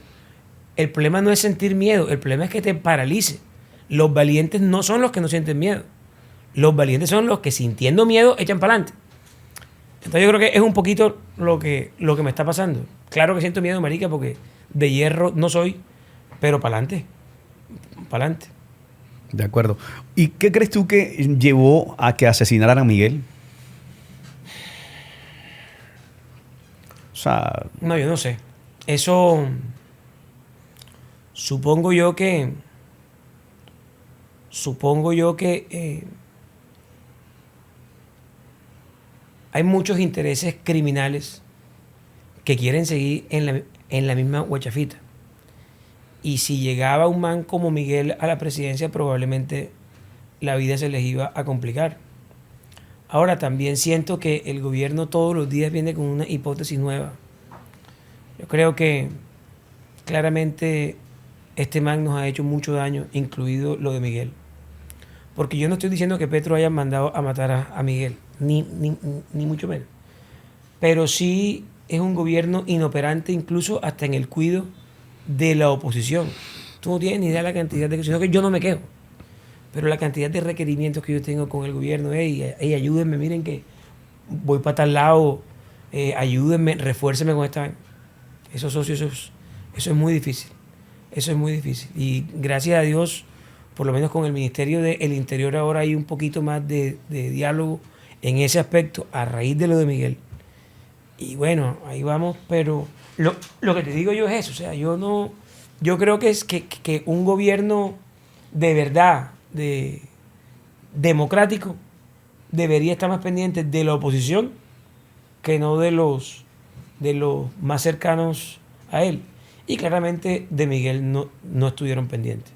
el problema no es sentir miedo, el problema es que te paralice. Los valientes no son los que no sienten miedo. Los valientes son los que sintiendo miedo echan para adelante. Entonces yo creo que es un poquito lo que me está pasando. Claro que siento miedo, marica, porque de hierro no soy, pero para adelante. Para adelante. De acuerdo. ¿Y qué crees tú que llevó a que asesinaran a Miguel? O sea... No, yo no sé. Eso... Supongo yo que hay muchos intereses criminales que quieren seguir en la misma guachafita. Y si llegaba un man como Miguel a la presidencia, probablemente la vida se les iba a complicar. Ahora, también siento que el gobierno todos los días viene con una hipótesis nueva. Yo creo que claramente este man nos ha hecho mucho daño, incluido lo de Miguel. Porque yo no estoy diciendo que Petro haya mandado a matar a Miguel, ni mucho menos. Pero sí es un gobierno inoperante, incluso hasta en el cuidado de la oposición. Tú no tienes ni idea de la cantidad de... Sino que yo no me quejo. Pero la cantidad de requerimientos que yo tengo con el gobierno, ayúdenme, miren que voy para tal lado, ayúdenme, refuércenme con esta... Esos socios, eso es muy difícil. Eso es muy difícil. Y gracias a Dios, por lo menos con el Ministerio del Interior ahora hay un poquito más de diálogo en ese aspecto a raíz de lo de Miguel. Y bueno, ahí vamos, pero lo que te digo yo es eso. O sea, yo creo que es que un gobierno de verdad, democrático, debería estar más pendiente de la oposición que no de los más cercanos a él. Y claramente de Miguel no estuvieron pendientes.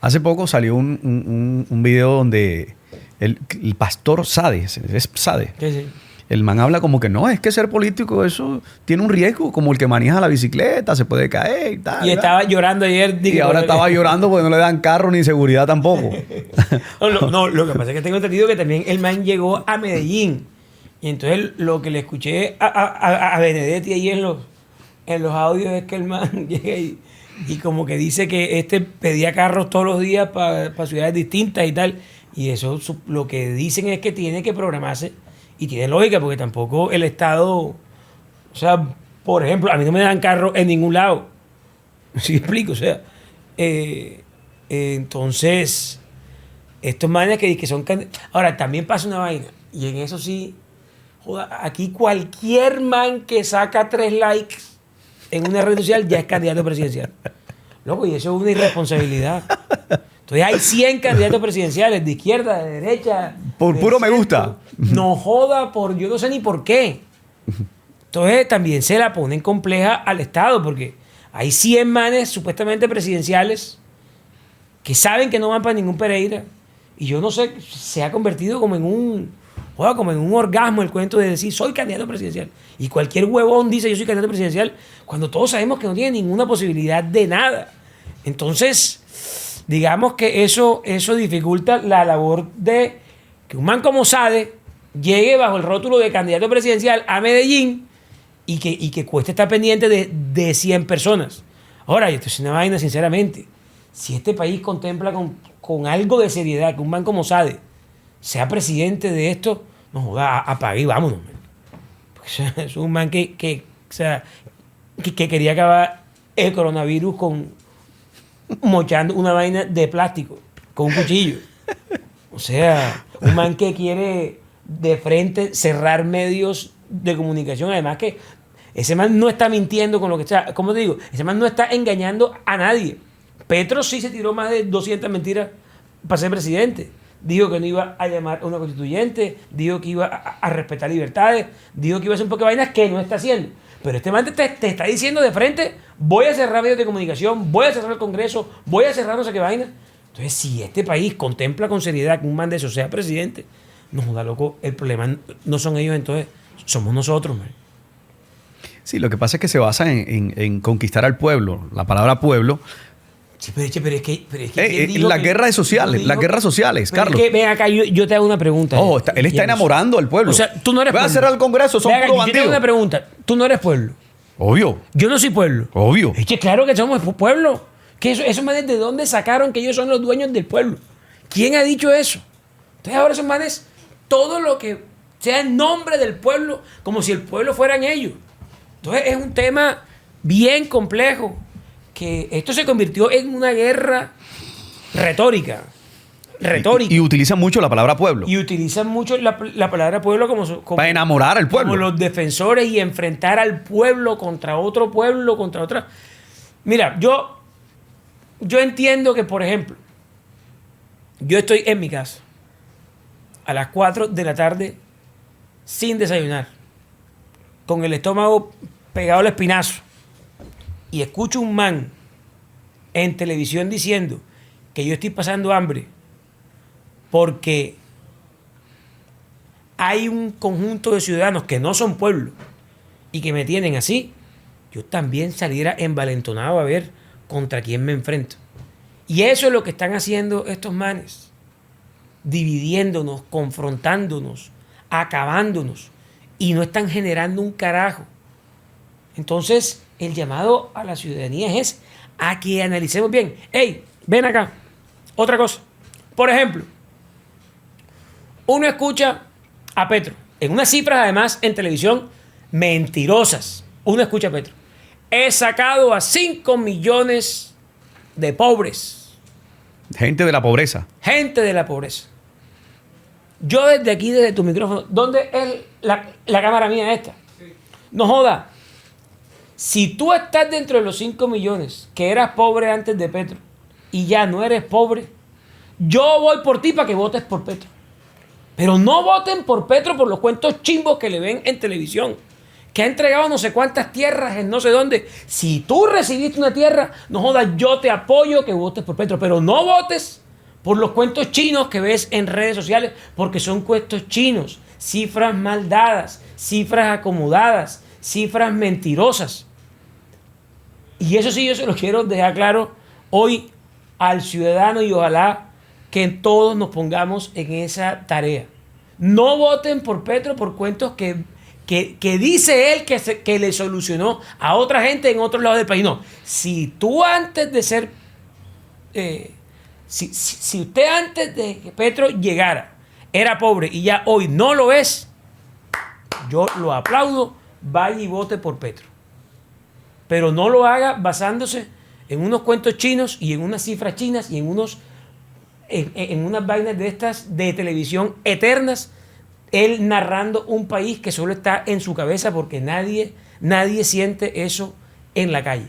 Hace poco salió un video donde el pastor Sade, es Sade, Sí. el man habla como que no, es que ser político eso tiene un riesgo, como el que maneja la bicicleta, se puede caer y tal. Y estaba llorando ayer. Y ahora estaba llorando porque no le dan carro ni seguridad tampoco. No, lo que pasa es que tengo entendido que también el man llegó a Medellín. Y entonces lo que le escuché a Benedetti ahí en los audios es que el man llega y como que dice que pedía carros todos los días para ciudades distintas y tal. Y eso lo que dicen es que tiene que programarse. Y tiene lógica, porque tampoco el Estado... O sea, por ejemplo, a mí no me dan carro en ningún lado. ¿Sí explico? O sea, entonces, estos manes que son... Ahora, también pasa una vaina. Y en eso sí... Joda, aquí cualquier man que saca 3 likes en una red social ya es candidato presidencial. Loco, y eso es una irresponsabilidad. Entonces hay 100 candidatos presidenciales de izquierda, de derecha. Por puro me gusta. No joda, yo no sé ni por qué. Entonces también se la ponen compleja al Estado, porque hay 100 manes supuestamente presidenciales que saben que no van para ningún Pereira. Y yo no sé, se ha convertido como en un orgasmo el cuento de decir soy candidato presidencial. Y cualquier huevón dice yo soy candidato presidencial cuando todos sabemos que no tiene ninguna posibilidad de nada. Entonces... digamos que eso dificulta la labor de que un man como Sade llegue bajo el rótulo de candidato presidencial a Medellín y que cueste estar pendiente de 100 personas. Ahora, esto es una vaina, sinceramente. Si este país contempla con algo de seriedad que un man como Sade sea presidente de esto, no joda, apague y vámonos. Porque es un man que quería acabar el coronavirus mochando una vaina de plástico con un cuchillo. O sea, un man que quiere de frente cerrar medios de comunicación. Además que ese man no está mintiendo con lo que está... ¿Cómo te digo? Ese man no está engañando a nadie. Petro sí se tiró más de 200 mentiras para ser presidente. Dijo que no iba a llamar a una constituyente, dijo que iba a respetar libertades, dijo que iba a hacer un poco de vainas que no está haciendo. Pero este man te está diciendo de frente, voy a cerrar medios de comunicación, voy a cerrar el Congreso, voy a cerrar no sé qué vaina. Entonces, si este país contempla con seriedad que un man de eso sea presidente, no joda, loco, el problema no son ellos, entonces somos nosotros, man. Sí, lo que pasa es que se basa en conquistar al pueblo. La palabra pueblo... Sí, pero es que las guerras sociales, Carlos. Es que, ven acá, yo te hago una pregunta. Él está enamorando al pueblo. O sea, tú no eres pueblo. Va a cerrar el Congreso, son puros bandidos. Yo te hago una pregunta. Tú no eres pueblo. Obvio. Yo no soy pueblo. Obvio. Es que claro que somos pueblo. Que esos manes, ¿de dónde sacaron que ellos son los dueños del pueblo? ¿Quién ha dicho eso? Entonces ahora esos manes, todo lo que sea en nombre del pueblo, como si el pueblo fueran ellos. Entonces es un tema bien complejo, que esto se convirtió en una guerra retórica. Y utilizan mucho la palabra pueblo. Y utilizan mucho la palabra pueblo como para enamorar al pueblo. Como los defensores y enfrentar al pueblo, contra otra. Mira, yo entiendo que, por ejemplo, yo estoy en mi casa a las 4 de la tarde sin desayunar, con el estómago pegado al espinazo, y escucho un man en televisión diciendo que yo estoy pasando hambre porque hay un conjunto de ciudadanos que no son pueblo y que me tienen así, yo también saliera envalentonado a ver contra quién me enfrento. Y eso es lo que están haciendo estos manes, dividiéndonos, confrontándonos, acabándonos, y no están generando un carajo. Entonces, el llamado a la ciudadanía es a que analicemos bien. ¡Ey! Ven acá. Otra cosa. Por ejemplo, uno escucha a Petro en unas cifras, además, en televisión, mentirosas. Uno escucha a Petro. He sacado a 5 millones de pobres. Gente de la pobreza. Gente de la pobreza. Yo desde aquí, desde tu micrófono, ¿dónde es la cámara mía esta? No joda. Si tú estás dentro de los 5 millones que eras pobre antes de Petro y ya no eres pobre, yo voy por ti para que votes por Petro. Pero no voten por Petro por los cuentos chimbos que le ven en televisión, que ha entregado no sé cuántas tierras en no sé dónde. Si tú recibiste una tierra, no jodas, yo te apoyo que votes por Petro, pero no votes por los cuentos chinos que ves en redes sociales, porque son cuentos chinos. cifras mal dadas, cifras acomodadas, cifras mentirosas. Y eso sí, yo se lo quiero dejar claro hoy al ciudadano y ojalá que todos nos pongamos en esa tarea. No voten por Petro por cuentos que dice él que le solucionó a otra gente en otros lados del país. No, si tú antes de ser, si usted antes de que Petro llegara era pobre y ya hoy no lo es, yo lo aplaudo, vaya y vote por Petro. Pero no lo haga basándose en unos cuentos chinos y en unas cifras chinas y en unas vainas de estas de televisión eternas, él narrando un país que solo está en su cabeza porque nadie siente eso en la calle.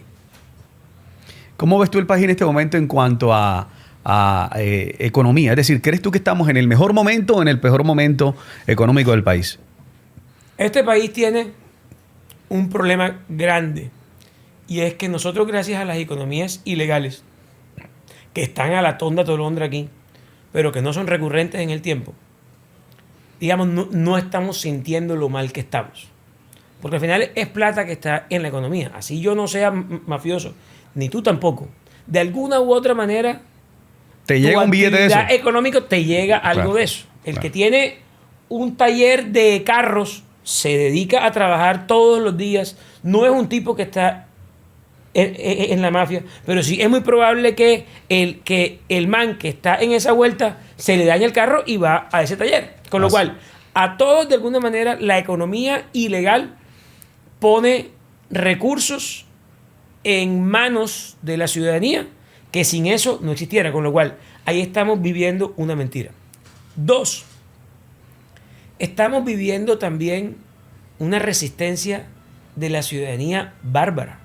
¿Cómo ves tú el país en este momento en cuanto a economía? Es decir, ¿crees tú que estamos en el mejor momento o en el peor momento económico del país? Este país tiene un problema grande y es que nosotros, gracias a las economías ilegales que están a la tonda tolondra aquí, pero que no son recurrentes en el tiempo, digamos, no estamos sintiendo lo mal que estamos. Porque al final es plata que está en la economía. Así yo no sea mafioso, ni tú tampoco. De alguna u otra manera, te llega un billete de eso. Económico te llega algo Claro, de eso. El claro. que tiene un taller de carros se dedica a trabajar todos los días. No es un tipo que está en la mafia, pero sí es muy probable que el man que está en esa vuelta se le dañe el carro y va a ese taller. Con lo cual, a todos de alguna manera la economía ilegal pone recursos en manos de la ciudadanía que sin eso no existiera. Con lo cual, ahí estamos viviendo una mentira. 2, estamos viviendo también una resistencia de la ciudadanía bárbara.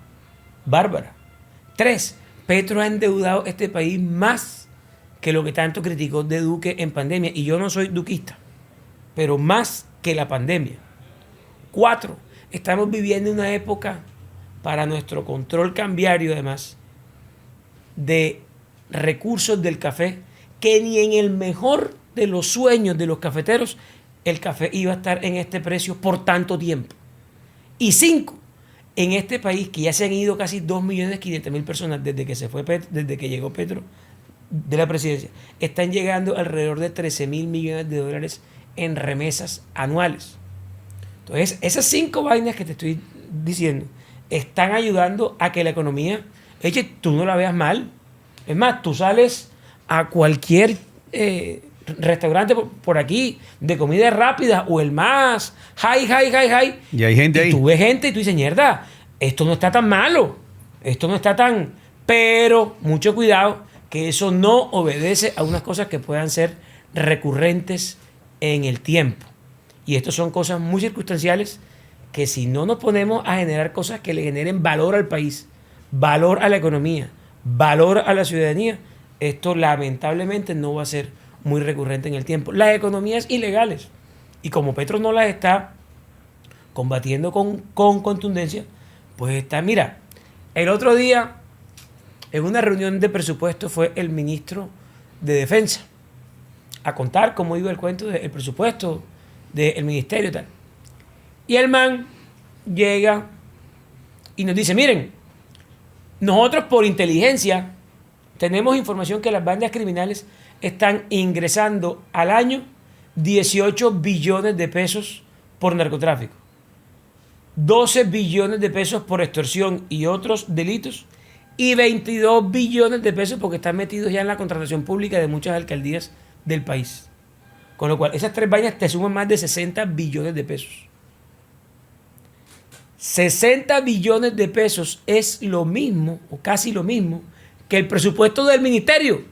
3, Petro ha endeudado este país más que lo que tanto criticó de Duque en pandemia. Y yo no soy duquista, pero más que la pandemia. 4, estamos viviendo una época para nuestro control cambiario, además, de recursos del café, que ni en el mejor de los sueños de los cafeteros el café iba a estar en este precio por tanto tiempo. Y 5, en este país que ya se han ido casi 2.500.000 personas desde que se fue desde que llegó Petro de la presidencia, están llegando alrededor de 13.000 millones de dólares en remesas anuales. Entonces, esas 5 vainas que te estoy diciendo están ayudando a que la economía, eche, tú no la veas mal. Es más, tú sales a cualquier restaurante por aquí de comida rápida o el más high Y hay gente ahí. tú ves gente y tú dices, mierda, esto no está tan malo, esto no está tan, pero mucho cuidado que eso no obedece a unas cosas que puedan ser recurrentes en el tiempo. Y esto son cosas muy circunstanciales que si no nos ponemos a generar cosas que le generen valor al país, valor a la economía, valor a la ciudadanía, esto lamentablemente no va a ser muy recurrente en el tiempo. Las economías ilegales, y como Petro no las está combatiendo con contundencia, pues está, mira, el otro día en una reunión de presupuesto fue el ministro de Defensa a contar cómo iba el cuento del presupuesto del ministerio y tal. Y el man llega y nos dice, miren, nosotros por inteligencia tenemos información que las bandas criminales están ingresando al año 18 billones de pesos por narcotráfico, 12 billones de pesos por extorsión y otros delitos y 22 billones de pesos porque están metidos ya en la contratación pública de muchas alcaldías del país. Con lo cual, esas 3 vainas te suman más de 60 billones de pesos. 60 billones de pesos es lo mismo, o casi lo mismo, que el presupuesto del ministerio.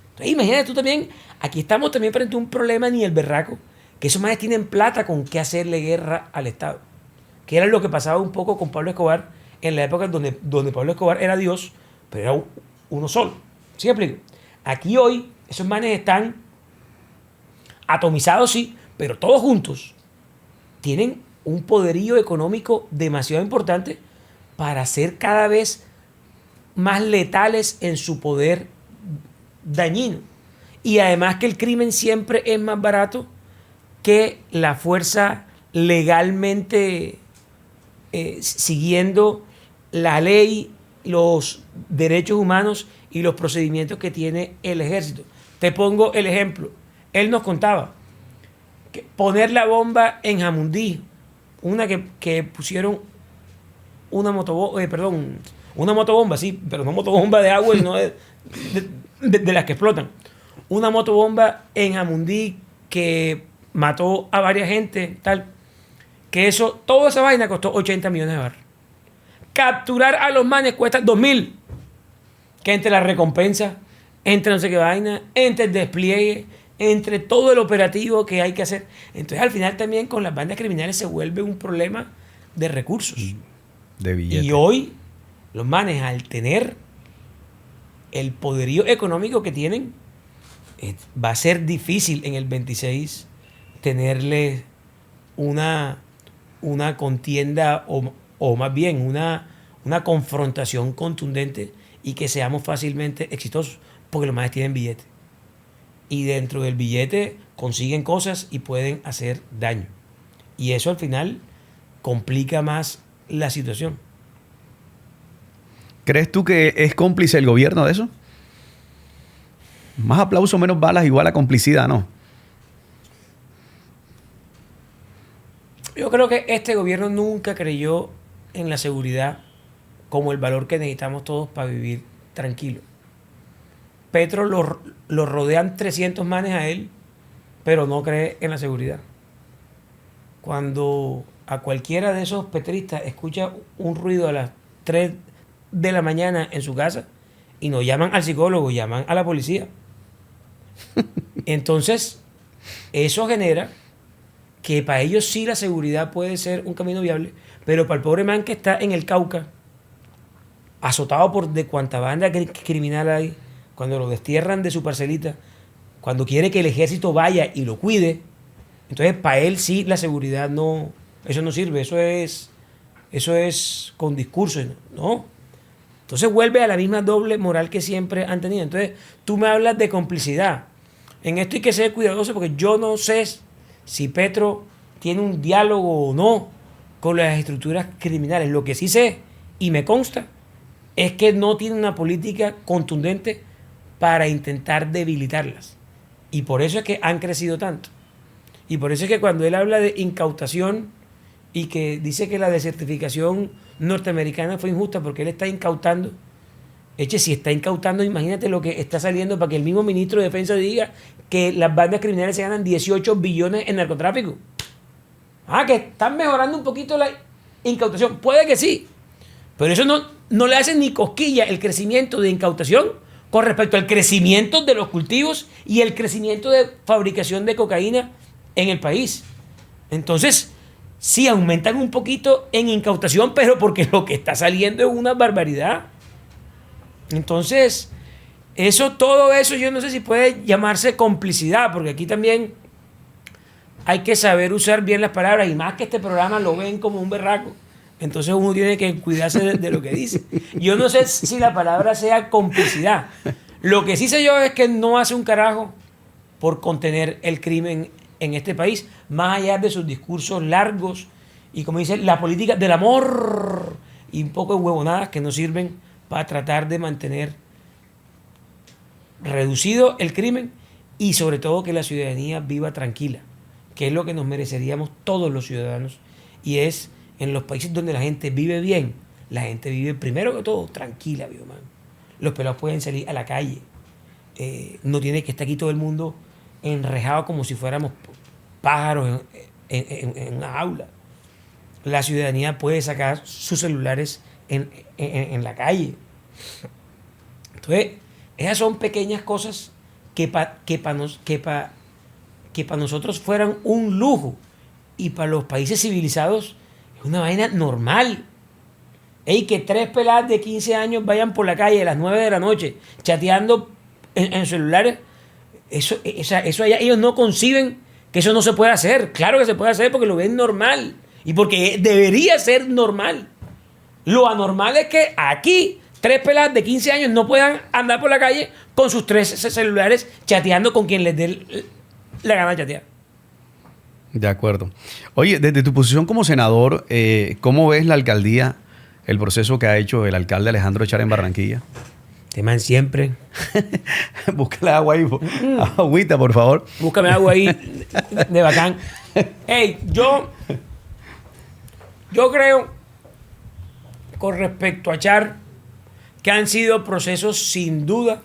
Entonces, imagínate tú también, aquí estamos también frente a un problema ni el berraco, que esos manes tienen plata con qué hacerle guerra al Estado. Que era lo que pasaba un poco con Pablo Escobar en la época donde Pablo Escobar era Dios, pero era uno solo. ¿Sí me explico? Aquí hoy, esos manes están atomizados, sí, pero todos juntos tienen un poderío económico demasiado importante para ser cada vez más letales en su poder dañino. Y además que el crimen siempre es más barato que la fuerza legalmente siguiendo la ley, los derechos humanos y los procedimientos que tiene el ejército. Te pongo el ejemplo. Él nos contaba que poner la bomba en Jamundí, una que pusieron una motobomba, sí, pero no motobomba de agua, sino de las que explotan. Una motobomba en Jamundí que mató a varias gente, tal. Que eso, toda esa vaina costó 80 millones de barras. Capturar a los manes cuesta 2.000. Que entre la recompensa, entre no sé qué vaina, entre el despliegue, entre todo el operativo que hay que hacer. Entonces, al final también con las bandas criminales se vuelve un problema de recursos. De billetes. Y hoy, los manes, al tener el poderío económico que tienen, va a ser difícil en el 26 tenerle una contienda o más bien una confrontación contundente y que seamos fácilmente exitosos, porque los manes tienen billete. Y dentro del billete consiguen cosas y pueden hacer daño. Y eso al final complica más la situación. ¿Crees tú que es cómplice el gobierno de eso? Más aplauso, menos balas, igual a complicidad, ¿no? Yo creo que este gobierno nunca creyó en la seguridad como el valor que necesitamos todos para vivir tranquilo. Petro lo rodean 300 manes a él, pero no cree en la seguridad. Cuando a cualquiera de esos petristas escucha un ruido a las 3 de la mañana en su casa y no llaman al psicólogo, llaman a la policía. Entonces, eso genera que para ellos sí la seguridad puede ser un camino viable, pero para el pobre man que está en el Cauca, azotado por de cuanta banda criminal hay, cuando lo destierran de su parcelita, cuando quiere que el ejército vaya y lo cuide, entonces para él sí la seguridad no, eso no sirve, eso es con discurso, ¿no? Entonces vuelve a la misma doble moral que siempre han tenido. Entonces tú me hablas de complicidad. En esto hay que ser cuidadoso porque yo no sé si Petro tiene un diálogo o no con las estructuras criminales. Lo que sí sé y me consta es que no tiene una política contundente para intentar debilitarlas. Y por eso es que han crecido tanto. Y por eso es que cuando él habla de incautación y que dice que la desertificación norteamericana fue injusta porque él está incautando, si está incautando, imagínate lo que está saliendo para que el mismo ministro de Defensa diga que las bandas criminales se ganan 18 billones en narcotráfico. Que están mejorando un poquito la incautación. Puede que sí, pero eso no le hace ni cosquilla el crecimiento de incautación con respecto al crecimiento de los cultivos y el crecimiento de fabricación de cocaína en el país. Entonces, sí aumentan un poquito en incautación, pero porque lo que está saliendo es una barbaridad. Entonces, todo eso yo no sé si puede llamarse complicidad, porque aquí también hay que saber usar bien las palabras, y más que este programa lo ven como un berraco. Entonces uno tiene que cuidarse de lo que dice. Yo no sé si la palabra sea complicidad. Lo que sí sé yo es que no hace un carajo por contener el crimen en este país, más allá de sus discursos largos y, como dice, la política del amor y un poco de huevonadas que no sirven para tratar de mantener reducido el crimen y sobre todo que la ciudadanía viva tranquila, que es lo que nos mereceríamos todos los ciudadanos, y es en los países donde la gente vive bien, la gente vive primero que todo tranquila, viejo man. Los pelados pueden salir a la calle, no tiene que estar aquí todo el mundo enrejado como si fuéramos pájaros en una jaula. La ciudadanía puede sacar sus celulares en la calle. Entonces, esas son pequeñas cosas que para nosotros fueran un lujo, y para los países civilizados es una vaina normal. Que 3 peladas de 15 años vayan por la calle a las 9 de la noche chateando en celulares, eso allá ellos no conciben que eso no se puede hacer. Claro que se puede hacer porque lo ven normal y porque debería ser normal. Lo anormal es que aquí 3 peladas de 15 años no puedan andar por la calle con sus 3 celulares chateando con quien les dé la gana de chatear. De acuerdo. Oye, desde tu posición como senador, ¿cómo ves la alcaldía, el proceso que ha hecho el alcalde Alejandro Echar en Barranquilla? Teman siempre. Búscale agua ahí, agüita, por favor. Búscame agua ahí de bacán. Hey, yo creo, con respecto a Char, que han sido procesos sin duda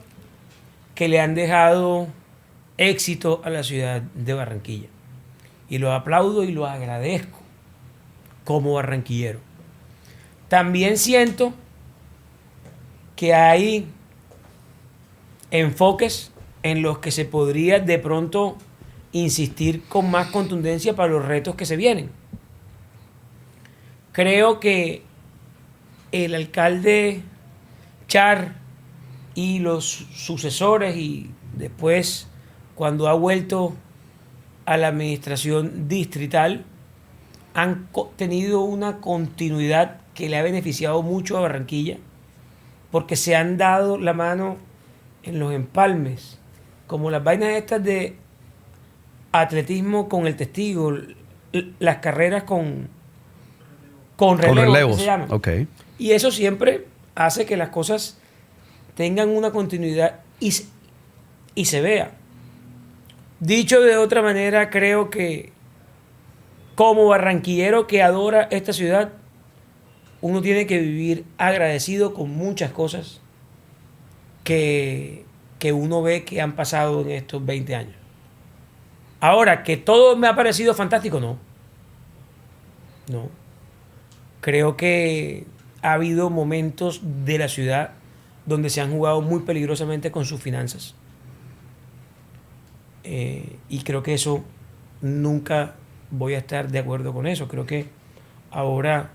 que le han dejado éxito a la ciudad de Barranquilla. Y lo aplaudo y lo agradezco como barranquillero. También siento que hay enfoques en los que se podría de pronto insistir con más contundencia para los retos que se vienen. Creo que el alcalde Char y los sucesores y después cuando ha vuelto a la administración distrital han tenido una continuidad que le ha beneficiado mucho a Barranquilla porque se han dado la mano en los empalmes, como las vainas estas de atletismo con el testigo, las carreras con relevos, que se llaman. Okay. Y eso siempre hace que las cosas tengan una continuidad y se vea. Dicho de otra manera, creo que como barranquillero que adora esta ciudad, uno tiene que vivir agradecido con muchas cosas que uno ve que han pasado en estos 20 años. Ahora, que todo me ha parecido fantástico, no. No. Creo que ha habido momentos de la ciudad donde se han jugado muy peligrosamente con sus finanzas. Y creo que eso nunca voy a estar de acuerdo con eso. Creo que ahora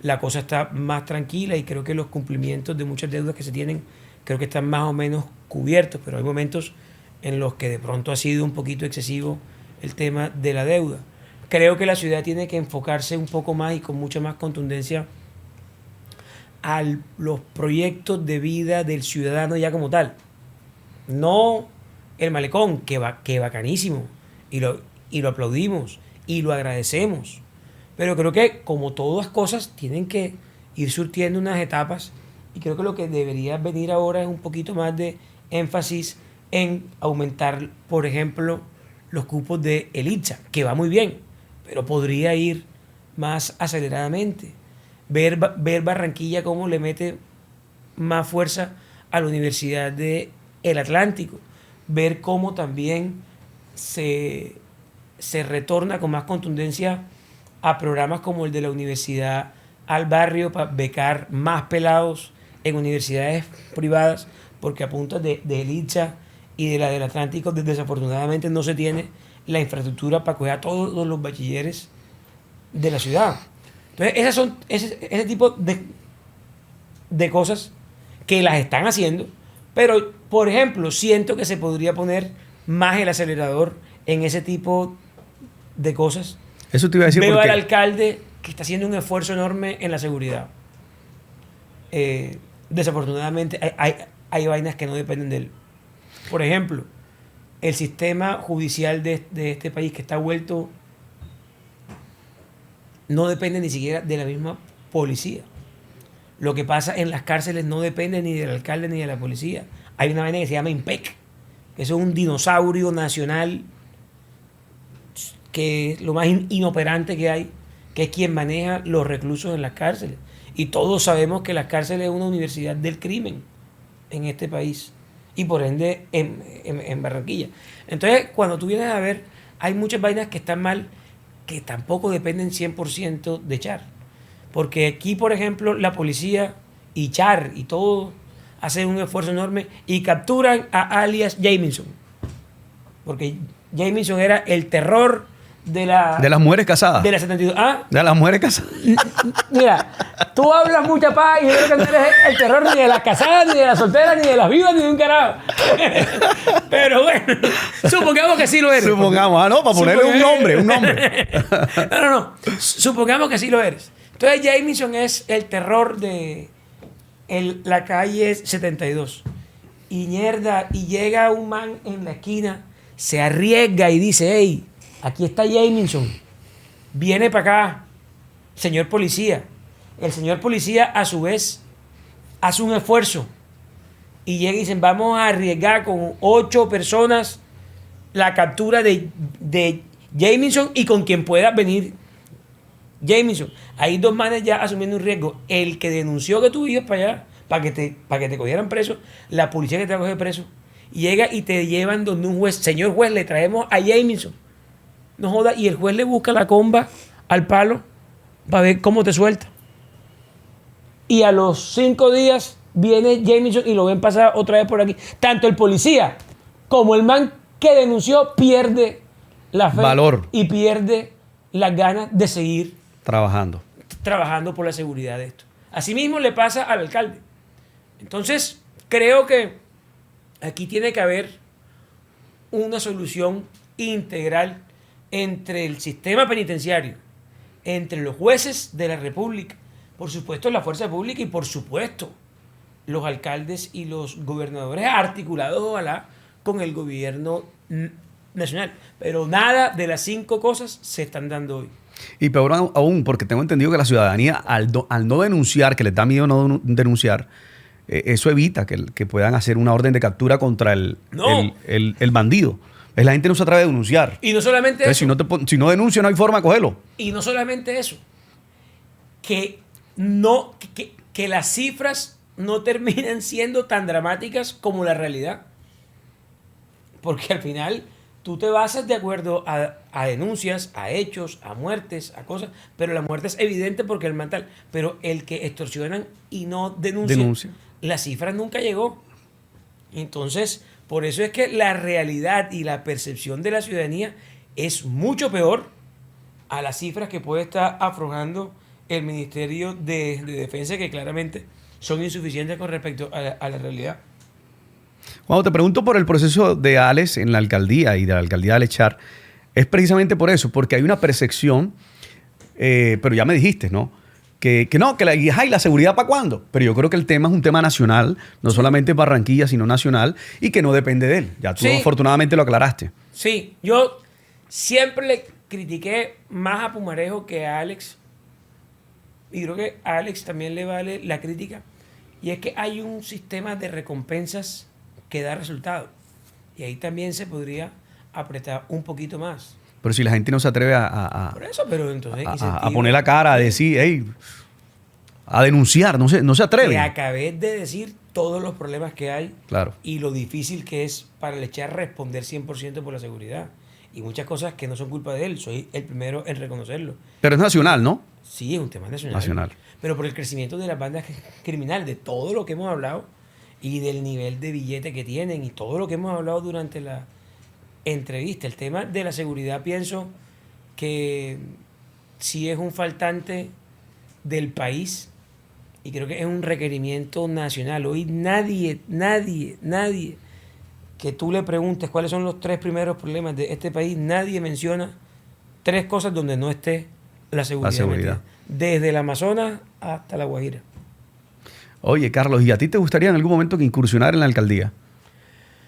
la cosa está más tranquila y creo que los cumplimientos de muchas deudas que se tienen creo que están más o menos cubiertos, pero hay momentos en los que de pronto ha sido un poquito excesivo el tema de la deuda. Creo que la ciudad tiene que enfocarse un poco más y con mucha más contundencia a los proyectos de vida del ciudadano ya como tal. No el malecón, que bacanísimo, y lo aplaudimos y lo agradecemos. Pero creo que como todas las cosas tienen que ir surtiendo unas etapas y creo que lo que debería venir ahora es un poquito más de énfasis en aumentar, por ejemplo, los cupos de el ITSA, que va muy bien, pero podría ir más aceleradamente. Ver Barranquilla cómo le mete más fuerza a la Universidad del Atlántico. Ver cómo también se retorna con más contundencia a programas como el de la Universidad al Barrio para becar más pelados en universidades privadas, porque a punta de ITSA y de la del Atlántico desafortunadamente no se tiene la infraestructura para coger a todos los bachilleres de la ciudad. Entonces ese tipo de cosas que las están haciendo, pero por ejemplo siento que se podría poner más el acelerador en ese tipo de cosas. Eso te iba a decir. Veo al alcalde que está haciendo un esfuerzo enorme en la seguridad. Desafortunadamente hay vainas que no dependen de él. Por ejemplo, el sistema judicial de este país que está vuelto no depende ni siquiera de la misma policía. Lo que pasa en las cárceles no depende ni del alcalde ni de la policía. Hay una vaina que se llama IMPEC, que es un dinosaurio nacional que es lo más inoperante que hay, que es quien maneja los reclusos en las cárceles. Y todos sabemos que las cárceles es una universidad del crimen en este país y por ende en Barranquilla. Entonces, cuando tú vienes a ver, hay muchas vainas que están mal que tampoco dependen 100% de Char. Porque aquí, por ejemplo, la policía y Char y todo hacen un esfuerzo enorme y capturan a alias Jamison. Porque Jamison era el terror de las mujeres casadas. De las 72. ¿Ah? De las mujeres casadas. Mira, tú hablas mucha paz y yo creo que no eres el terror ni de las casadas, ni de las solteras, ni de las vivas, ni de un carajo. Pero bueno, supongamos que sí lo eres. Supongamos, no, para ponerle un nombre. No. Supongamos que sí lo eres. Entonces Jamison es el terror de la calle es 72. Y mierda, y llega un man en la esquina, se arriesga y dice, hey, aquí está Jamison, viene para acá, señor policía. El señor policía, a su vez, hace un esfuerzo y llega y dicen, vamos a arriesgar con 8 personas la captura de Jamison y con quien pueda venir Jamison. Hay 2 manes ya asumiendo un riesgo. El que denunció que tú ibas para allá, para que te cogieran preso, la policía que te va a coger preso, llega y te llevan donde un juez. Señor juez, le traemos a Jamison. No joda, y el juez le busca la comba al palo para ver cómo te suelta. Y a los 5 días viene Jamison y lo ven pasar otra vez por aquí. Tanto el policía como el man que denunció pierde la fe, valor, y pierde las ganas de seguir trabajando por la seguridad de esto. Asimismo le pasa al alcalde. Entonces, creo que aquí tiene que haber una solución integral entre el sistema penitenciario, entre los jueces de la República, por supuesto la fuerza pública y por supuesto los alcaldes y los gobernadores, articulados ojalá con el gobierno nacional. Pero nada de las 5 cosas se están dando hoy. Y peor aún, porque tengo entendido que la ciudadanía, al no denunciar, que les da miedo no denunciar, eso evita que puedan hacer una orden de captura contra el bandido. La gente no se atreve a denunciar. Y no solamente Entonces, eso. si no denuncia, no hay forma de cogerlo. Y no solamente eso. Que las cifras no terminan siendo tan dramáticas como la realidad. Porque al final tú te basas de acuerdo a denuncias, a hechos, a muertes, a cosas, pero la muerte es evidente porque el mental, pero el que extorsionan y no denuncia. La cifra nunca llegó. Entonces, por eso es que la realidad y la percepción de la ciudadanía es mucho peor a las cifras que puede estar aflojando el Ministerio de Defensa, que claramente son insuficientes con respecto a la realidad. Cuando te pregunto por el proceso de Alex en la alcaldía y de la alcaldía de Alechar, es precisamente por eso, porque hay una percepción, pero ya me dijiste, ¿no? Que la seguridad ¿para cuándo? Pero yo creo que el tema es un tema nacional, no solamente Barranquilla, sino nacional, y que no depende de él. Ya tú afortunadamente lo aclaraste. Sí, yo siempre le critiqué más a Pumarejo que a Alex, y creo que a Alex también le vale la crítica, y es que hay un sistema de recompensas que da resultado, y ahí también se podría apretar un poquito más. Pero si la gente no se atreve Por eso, pero entonces, a poner la cara, a decir, hey, a denunciar, no se atreve. Te acabé de decir todos los problemas que hay, claro, y lo difícil que es para el Echar responder 100% por la seguridad. Y muchas cosas que no son culpa de él, soy el primero en reconocerlo. Pero es nacional, ¿no? Sí, es un tema nacional. Pero por el crecimiento de las bandas criminales, de todo lo que hemos hablado y del nivel de billete que tienen y todo lo que hemos hablado durante la entrevista. El tema de la seguridad, pienso que sí es un faltante del país y creo que es un requerimiento nacional. Hoy nadie que tú le preguntes cuáles son los 3 primeros problemas de este país, nadie menciona 3 cosas donde no esté la seguridad. Desde el Amazonas hasta la Guajira. Oye, Carlos, ¿y a ti te gustaría en algún momento que incursionar en la alcaldía?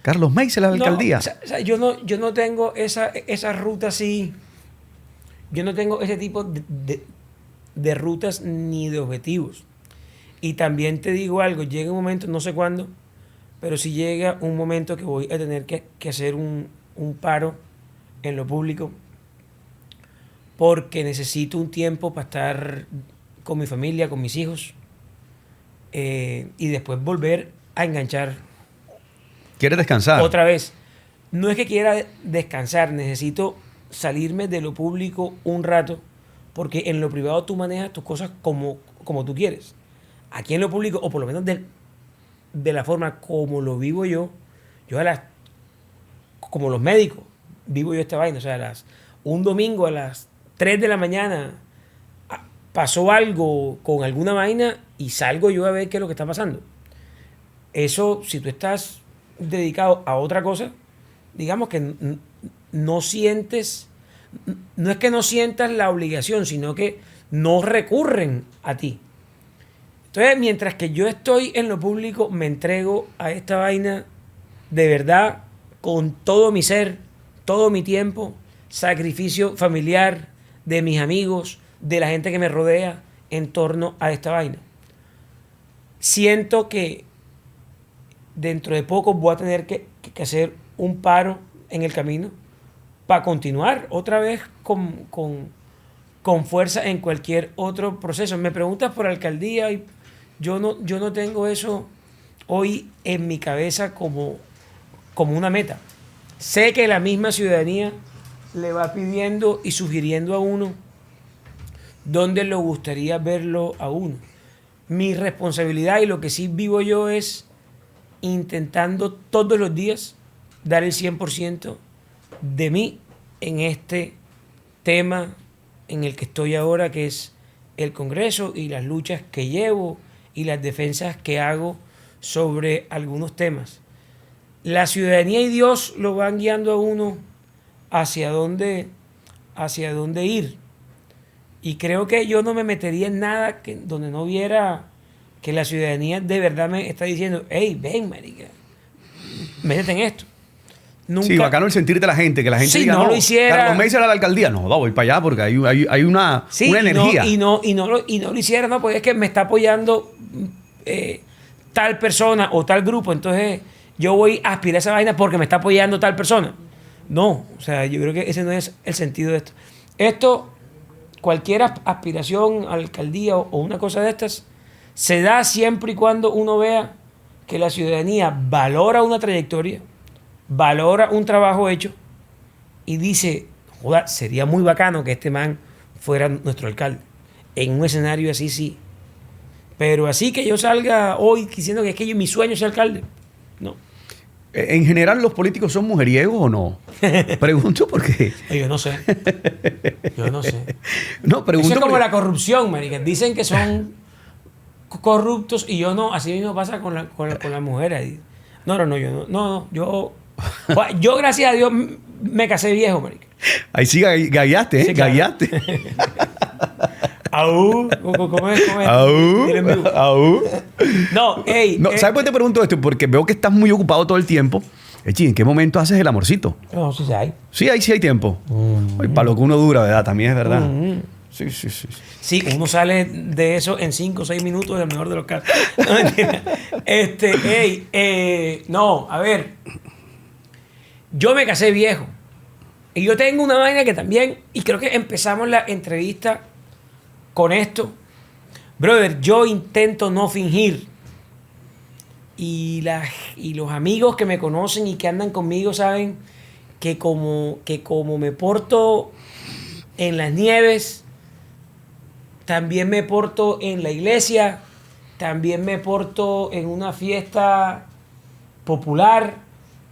Carlos Meisel a la alcaldía. O sea, yo no tengo esa ruta así. Yo no tengo ese tipo de rutas ni de objetivos. Y también te digo algo, llega un momento, no sé cuándo, pero si llega un momento que voy a tener que hacer un paro en lo público porque necesito un tiempo para estar con mi familia, con mis hijos, y después volver a enganchar. ¿Quieres descansar? Otra vez. No es que quiera descansar, necesito salirme de lo público un rato, porque en lo privado tú manejas tus cosas como tú quieres. Aquí en lo público, o por lo menos de la forma como lo vivo yo como los médicos, vivo yo esta vaina. O sea, un domingo a las 3 de la mañana pasó algo con alguna vaina y salgo yo a ver qué es lo que está pasando. Eso, si tú estás dedicado a otra cosa, digamos que no sientes, no es que no sientas la obligación, sino que no recurren a ti. Entonces, mientras que yo estoy en lo público, me entrego a esta vaina de verdad, con todo mi ser, todo mi tiempo, sacrificio familiar, de mis amigos, de la gente que me rodea en torno a esta vaina. Siento que dentro de poco voy a tener que hacer un paro en el camino para continuar otra vez con fuerza en cualquier otro proceso. Me preguntas por alcaldía y yo no tengo eso hoy en mi cabeza como una meta. Sé que la misma ciudadanía le va pidiendo y sugiriendo a uno dónde le gustaría verlo a uno. Mi responsabilidad y lo que sí vivo yo es intentando todos los días dar el 100% de mí en este tema en el que estoy ahora, que es el Congreso y las luchas que llevo y las defensas que hago sobre algunos temas. La ciudadanía y Dios lo van guiando a uno hacia dónde ir. Y creo que yo no me metería en nada donde no viera que la ciudadanía de verdad me está diciendo, hey, ven, marica, métete en esto. Nunca, sí, bacano el sentir de la gente, que la gente si diga, no lo hiciera, Carlos Mesa era la alcaldía. No, voy para allá porque hay una energía. Y no lo hiciera, no, porque es que me está apoyando tal persona o tal grupo, entonces yo voy a aspirar a esa vaina porque me está apoyando tal persona. No, o sea, yo creo que ese no es el sentido de esto. Esto, cualquier aspiración a la alcaldía o una cosa de estas, se da siempre y cuando uno vea que la ciudadanía valora una trayectoria, valora un trabajo hecho y dice, joder, sería muy bacano que este man fuera nuestro alcalde. En un escenario así, sí. Pero así que yo salga hoy diciendo que es que mi sueño es ser alcalde, no. ¿En general los políticos son mujeriegos o no? Pregunto porque... Yo no sé. No, pregunto eso es como porque... la corrupción, marica. Dicen que son corruptos y yo no. Así mismo pasa con la mujer. Yo gracias a Dios me casé viejo, marica. Ahí sí gallaste, ¿eh? Sí, claro. Gallaste. ¿Cómo es? Aú. No, hey. No, ¿sabes por qué te pregunto esto? Porque veo que estás muy ocupado todo el tiempo. Echi, ¿en qué momento haces el amorcito? No, sí hay. Sí, ahí sí hay tiempo. Para lo que uno dura, ¿verdad? También es verdad. Sí. Sí, uno sale de eso en 5 o 6 minutos, en el mejor de los casos. No, mentira. No, a ver. Yo me casé viejo. Y yo tengo una vaina que también, y creo que empezamos la entrevista con esto. Brother, yo intento no fingir. Y los amigos que me conocen y que andan conmigo saben que como me porto en las nieves, también me porto en la iglesia, también me porto en una fiesta popular,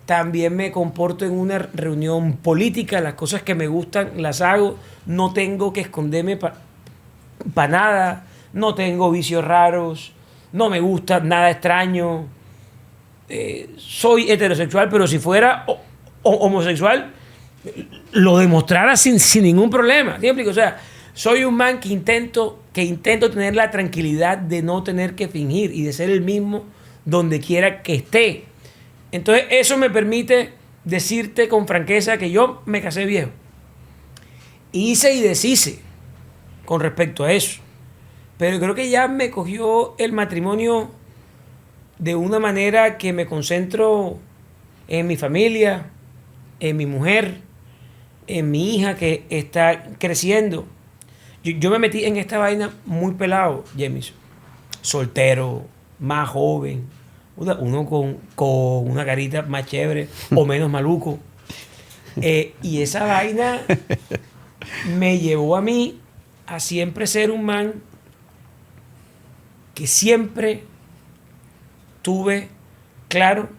también me comporto en una reunión política. Las cosas que me gustan las hago, no tengo que esconderme para nada, no tengo vicios raros, no me gusta nada extraño. Soy heterosexual, pero si fuera homosexual, lo demostrara sin ningún problema. ¿Sí? O sea, soy un man que intento tener la tranquilidad de no tener que fingir y de ser el mismo donde quiera que esté. Entonces, eso me permite decirte con franqueza que yo me casé viejo. Hice y deshice con respecto a eso. Pero creo que ya me cogió el matrimonio de una manera que me concentro en mi familia, en mi mujer, en mi hija que está creciendo. Yo me metí en esta vaina muy pelado, James. Soltero, más joven, uno con una carita más chévere o menos maluco. Y esa vaina me llevó a mí a siempre ser un man que siempre tuve claro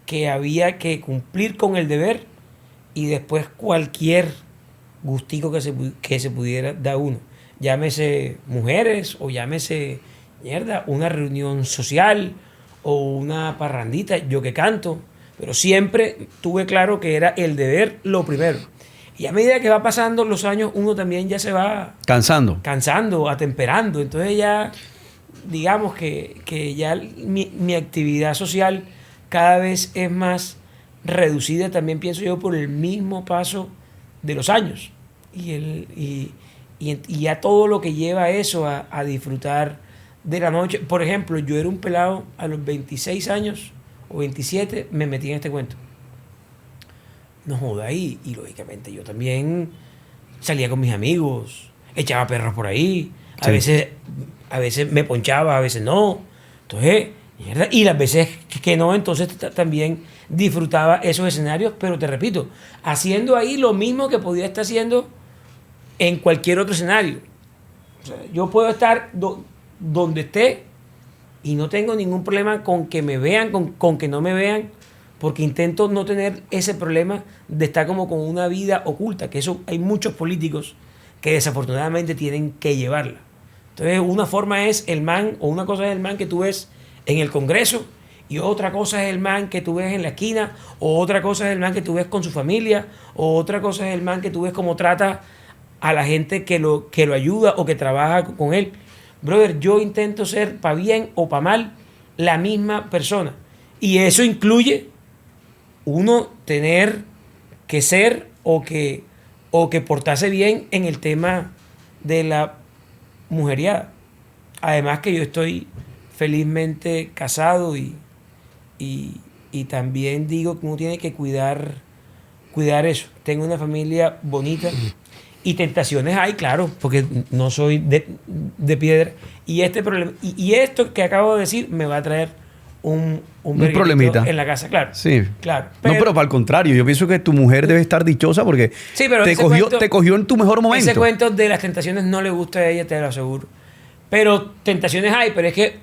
que había que cumplir con el deber y después cualquier gustico que se pudiera dar uno. Llámese mujeres o llámese una reunión social o una parrandita, yo que canto, pero siempre tuve claro que era el deber lo primero. Y a medida que va pasando los años, uno también ya se va cansando, atemperando. Entonces ya digamos que ya mi actividad social cada vez es más reducida, también pienso yo, por el mismo paso de los años. Y ya todo lo que lleva eso a disfrutar de la noche. Por ejemplo, yo era un pelado a los 26 años o 27, me metí en este cuento. No joda, y lógicamente yo también salía con mis amigos, echaba perros por ahí, a veces me ponchaba, a veces no. Entonces, mierda, y las veces que no, entonces también disfrutaba esos escenarios, pero te repito, haciendo ahí lo mismo que podía estar haciendo en cualquier otro escenario. O sea, yo puedo estar donde esté y no tengo ningún problema con que me vean, con que no me vean, porque intento no tener ese problema de estar como con una vida oculta, que eso hay muchos políticos que desafortunadamente tienen que llevarla. Entonces, una forma es el man, o una cosa es el man que tú ves en el Congreso, y otra cosa es el man que tú ves en la esquina, o otra cosa es el man que tú ves con su familia, o otra cosa es el man que tú ves cómo trata a la gente que lo ayuda o que trabaja con él. Brother, yo intento ser, para bien o para mal, la misma persona. Y eso incluye uno tener que ser o que portarse bien en el tema de la mujeriada. Además que yo estoy felizmente casado y también digo que uno tiene que cuidar eso. Tengo una familia bonita y tentaciones hay, claro, porque no soy de piedra. Y este problema, y esto que acabo de decir me va a traer un problemita en la casa, claro. Sí. Claro. Pero para el contrario, yo pienso que tu mujer debe estar dichosa porque sí, pero te cogió en tu mejor momento. Ese cuento de las tentaciones no le gusta a ella, te lo aseguro. Pero tentaciones hay, pero es que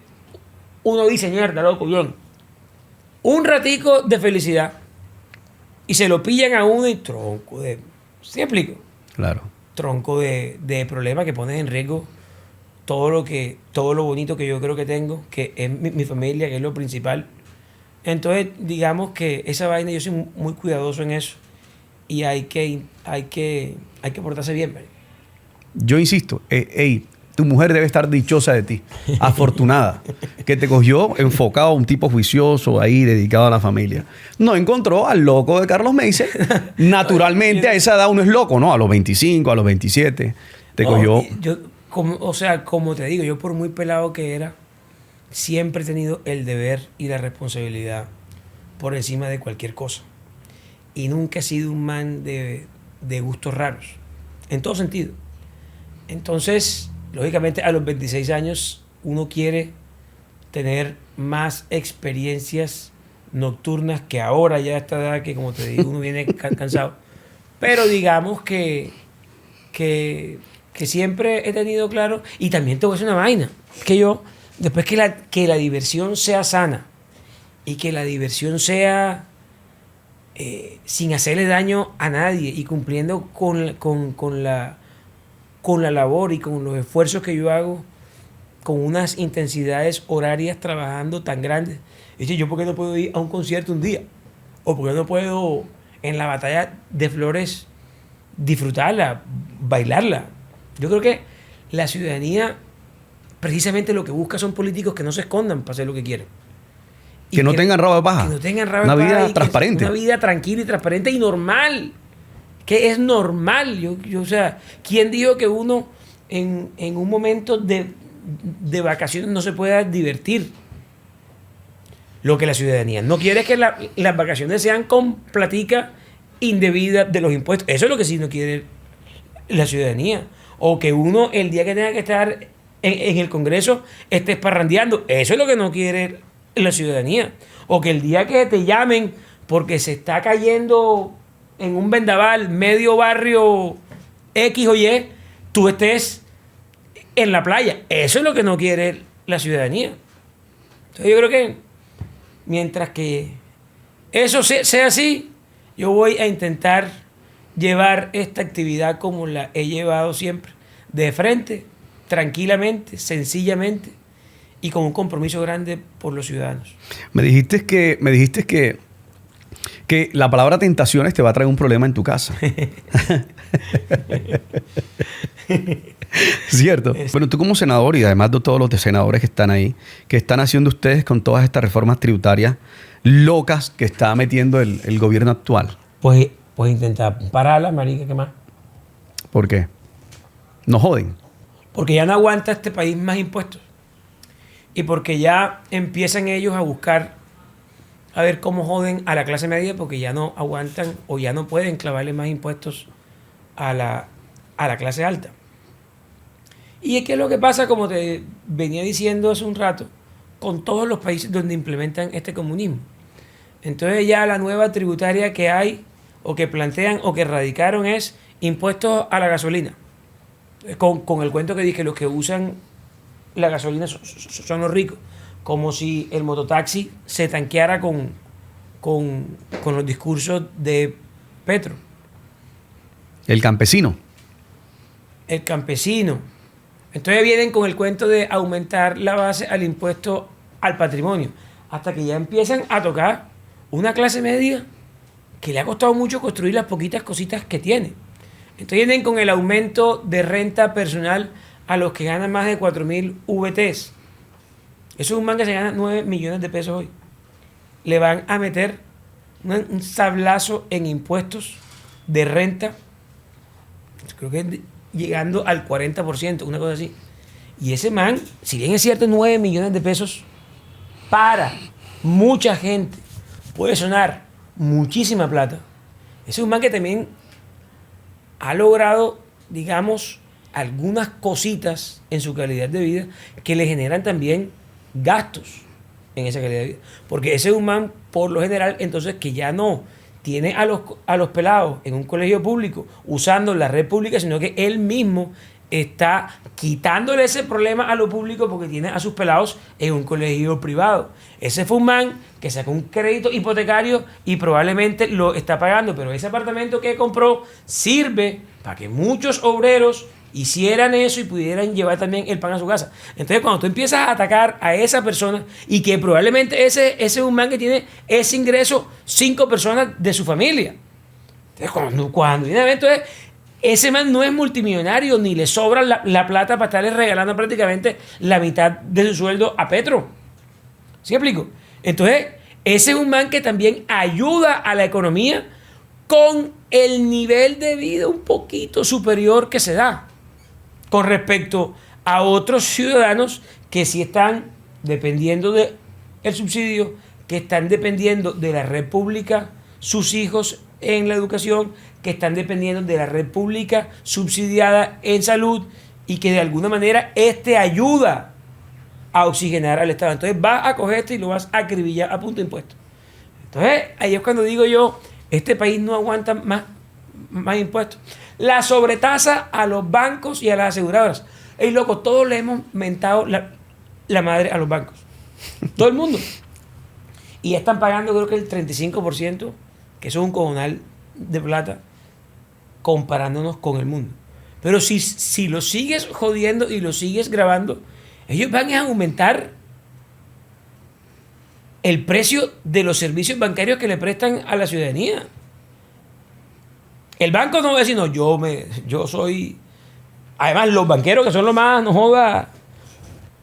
uno dice, mierda, loco, bien. Un ratico de felicidad y se lo pillan a uno y tronco de... ¿Sí me explico? Claro. Tronco de problema que pones en riesgo todo lo bonito que yo creo que tengo, que es mi familia, que es lo principal. Entonces, digamos que esa vaina, yo soy muy cuidadoso en eso y hay que portarse bien, ¿vale? Yo insisto, tu mujer debe estar dichosa de ti, afortunada, que te cogió enfocado, un tipo juicioso ahí, dedicado a la familia. No encontró al loco de Carlos Meise. Naturalmente, a esa edad uno es loco, ¿no? A los 25, a los 27, te cogió... Como te digo, yo por muy pelado que era, siempre he tenido el deber y la responsabilidad por encima de cualquier cosa. Y nunca he sido un man de gustos raros, en todo sentido. Entonces, lógicamente, a los 26 años uno quiere tener más experiencias nocturnas que ahora, ya a esta edad que, como te digo, uno viene cansado. Pero digamos que siempre he tenido claro, y también te voy a decir una vaina, que yo, después que la diversión sea sana y que la diversión sea sin hacerle daño a nadie y cumpliendo con la labor y con los esfuerzos que yo hago, con unas intensidades horarias trabajando tan grandes. Es decir, ¿yo por qué no puedo ir a un concierto un día? ¿O por qué no puedo en la batalla de flores disfrutarla, bailarla? Yo creo que la ciudadanía precisamente lo que busca son políticos que no se escondan para hacer lo que quieren. Que no tengan rabo de paja. Que no tengan rabo de paja. Una vida transparente. Una vida tranquila y transparente y normal. Que es normal. O sea, ¿quién dijo que uno en un momento de vacaciones no se pueda divertir? Lo que la ciudadanía no quiere es que las vacaciones sean con platica indebida de los impuestos. Eso es lo que sí no quiere la ciudadanía. O que uno, el día que tenga que estar en el Congreso, esté parrandeando. Eso es lo que no quiere la ciudadanía. O que el día que te llamen porque se está cayendo en un vendaval medio barrio X o Y, tú estés en la playa. Eso es lo que no quiere la ciudadanía. Entonces yo creo que mientras que eso sea así, yo voy a intentar llevar esta actividad como la he llevado siempre, de frente, tranquilamente, sencillamente y con un compromiso grande por los ciudadanos. Me dijiste que Que la palabra tentaciones te va a traer un problema en tu casa. ¿Cierto? Bueno, tú como senador y además de todos los senadores que están ahí, ¿qué están haciendo ustedes con todas estas reformas tributarias locas que está metiendo el gobierno actual? Pues intentar pararla, marica, ¿qué más? ¿Por qué? ¿No joden? Porque ya no aguanta este país más impuestos. Y porque ya empiezan ellos a buscar a ver cómo joden a la clase media, porque ya no aguantan o ya no pueden clavarle más impuestos a la clase alta. Y es que lo que pasa, como te venía diciendo hace un rato, con todos los países donde implementan este comunismo. Entonces ya la nueva tributaria que hay o que plantean o que radicaron es impuestos a la gasolina. Con el cuento que dije, los que usan la gasolina son los ricos. Como si el mototaxi se tanqueara con los discursos de Petro. El campesino. El campesino. Entonces vienen con el cuento de aumentar la base al impuesto al patrimonio. Hasta que ya empiezan a tocar una clase media que le ha costado mucho construir las poquitas cositas que tiene. Entonces vienen con el aumento de renta personal a los que ganan más de 4.000 VTs. Eso es un man que se gana 9 millones de pesos hoy. Le van a meter un sablazo en impuestos de renta, creo que llegando al 40%, una cosa así. Y ese man, si bien es cierto, 9 millones de pesos para mucha gente puede sonar muchísima plata. Ese es un man que también ha logrado, digamos, algunas cositas en su calidad de vida que le generan también gastos en esa calidad de vida. Porque ese es un man, por lo general, entonces, que ya no tiene a los pelados en un colegio público usando la red pública, sino que él mismo está quitándole ese problema a lo público porque tiene a sus pelados en un colegio privado. Ese fue un man que sacó un crédito hipotecario y probablemente lo está pagando, pero ese apartamento que compró sirve para que muchos obreros hicieran eso y pudieran llevar también el pan a su casa. Entonces, cuando tú empiezas a atacar a esa persona y que probablemente ese es un man que tiene ese ingreso 5 personas de su familia. Entonces, cuando viene a ver, entonces, ese man no es multimillonario ni le sobra la plata para estarle regalando prácticamente la mitad de su sueldo a Petro. ¿Sí me explico? Entonces, ese es un man que también ayuda a la economía con el nivel de vida un poquito superior que se da con respecto a otros ciudadanos que sí están dependiendo del subsidio, que están dependiendo de la red pública, sus hijos en la educación, que están dependiendo de la red pública subsidiada en salud y que de alguna manera ayuda a oxigenar al Estado. Entonces vas a coger y lo vas a acribillar a punto de impuestos. Entonces ahí es cuando digo yo, este país no aguanta más impuestos. La sobretasa a los bancos y a las aseguradoras. Ey, loco, todos le hemos mentado la madre a los bancos. Todo el mundo. Y ya están pagando creo que el 35%, que eso es un cojonal de plata, comparándonos con el mundo. Pero si lo sigues jodiendo y lo sigues grabando, ellos van a aumentar el precio de los servicios bancarios que le prestan a la ciudadanía. El banco no va a decir, no, yo soy... Además, los banqueros que son lo más, no joda,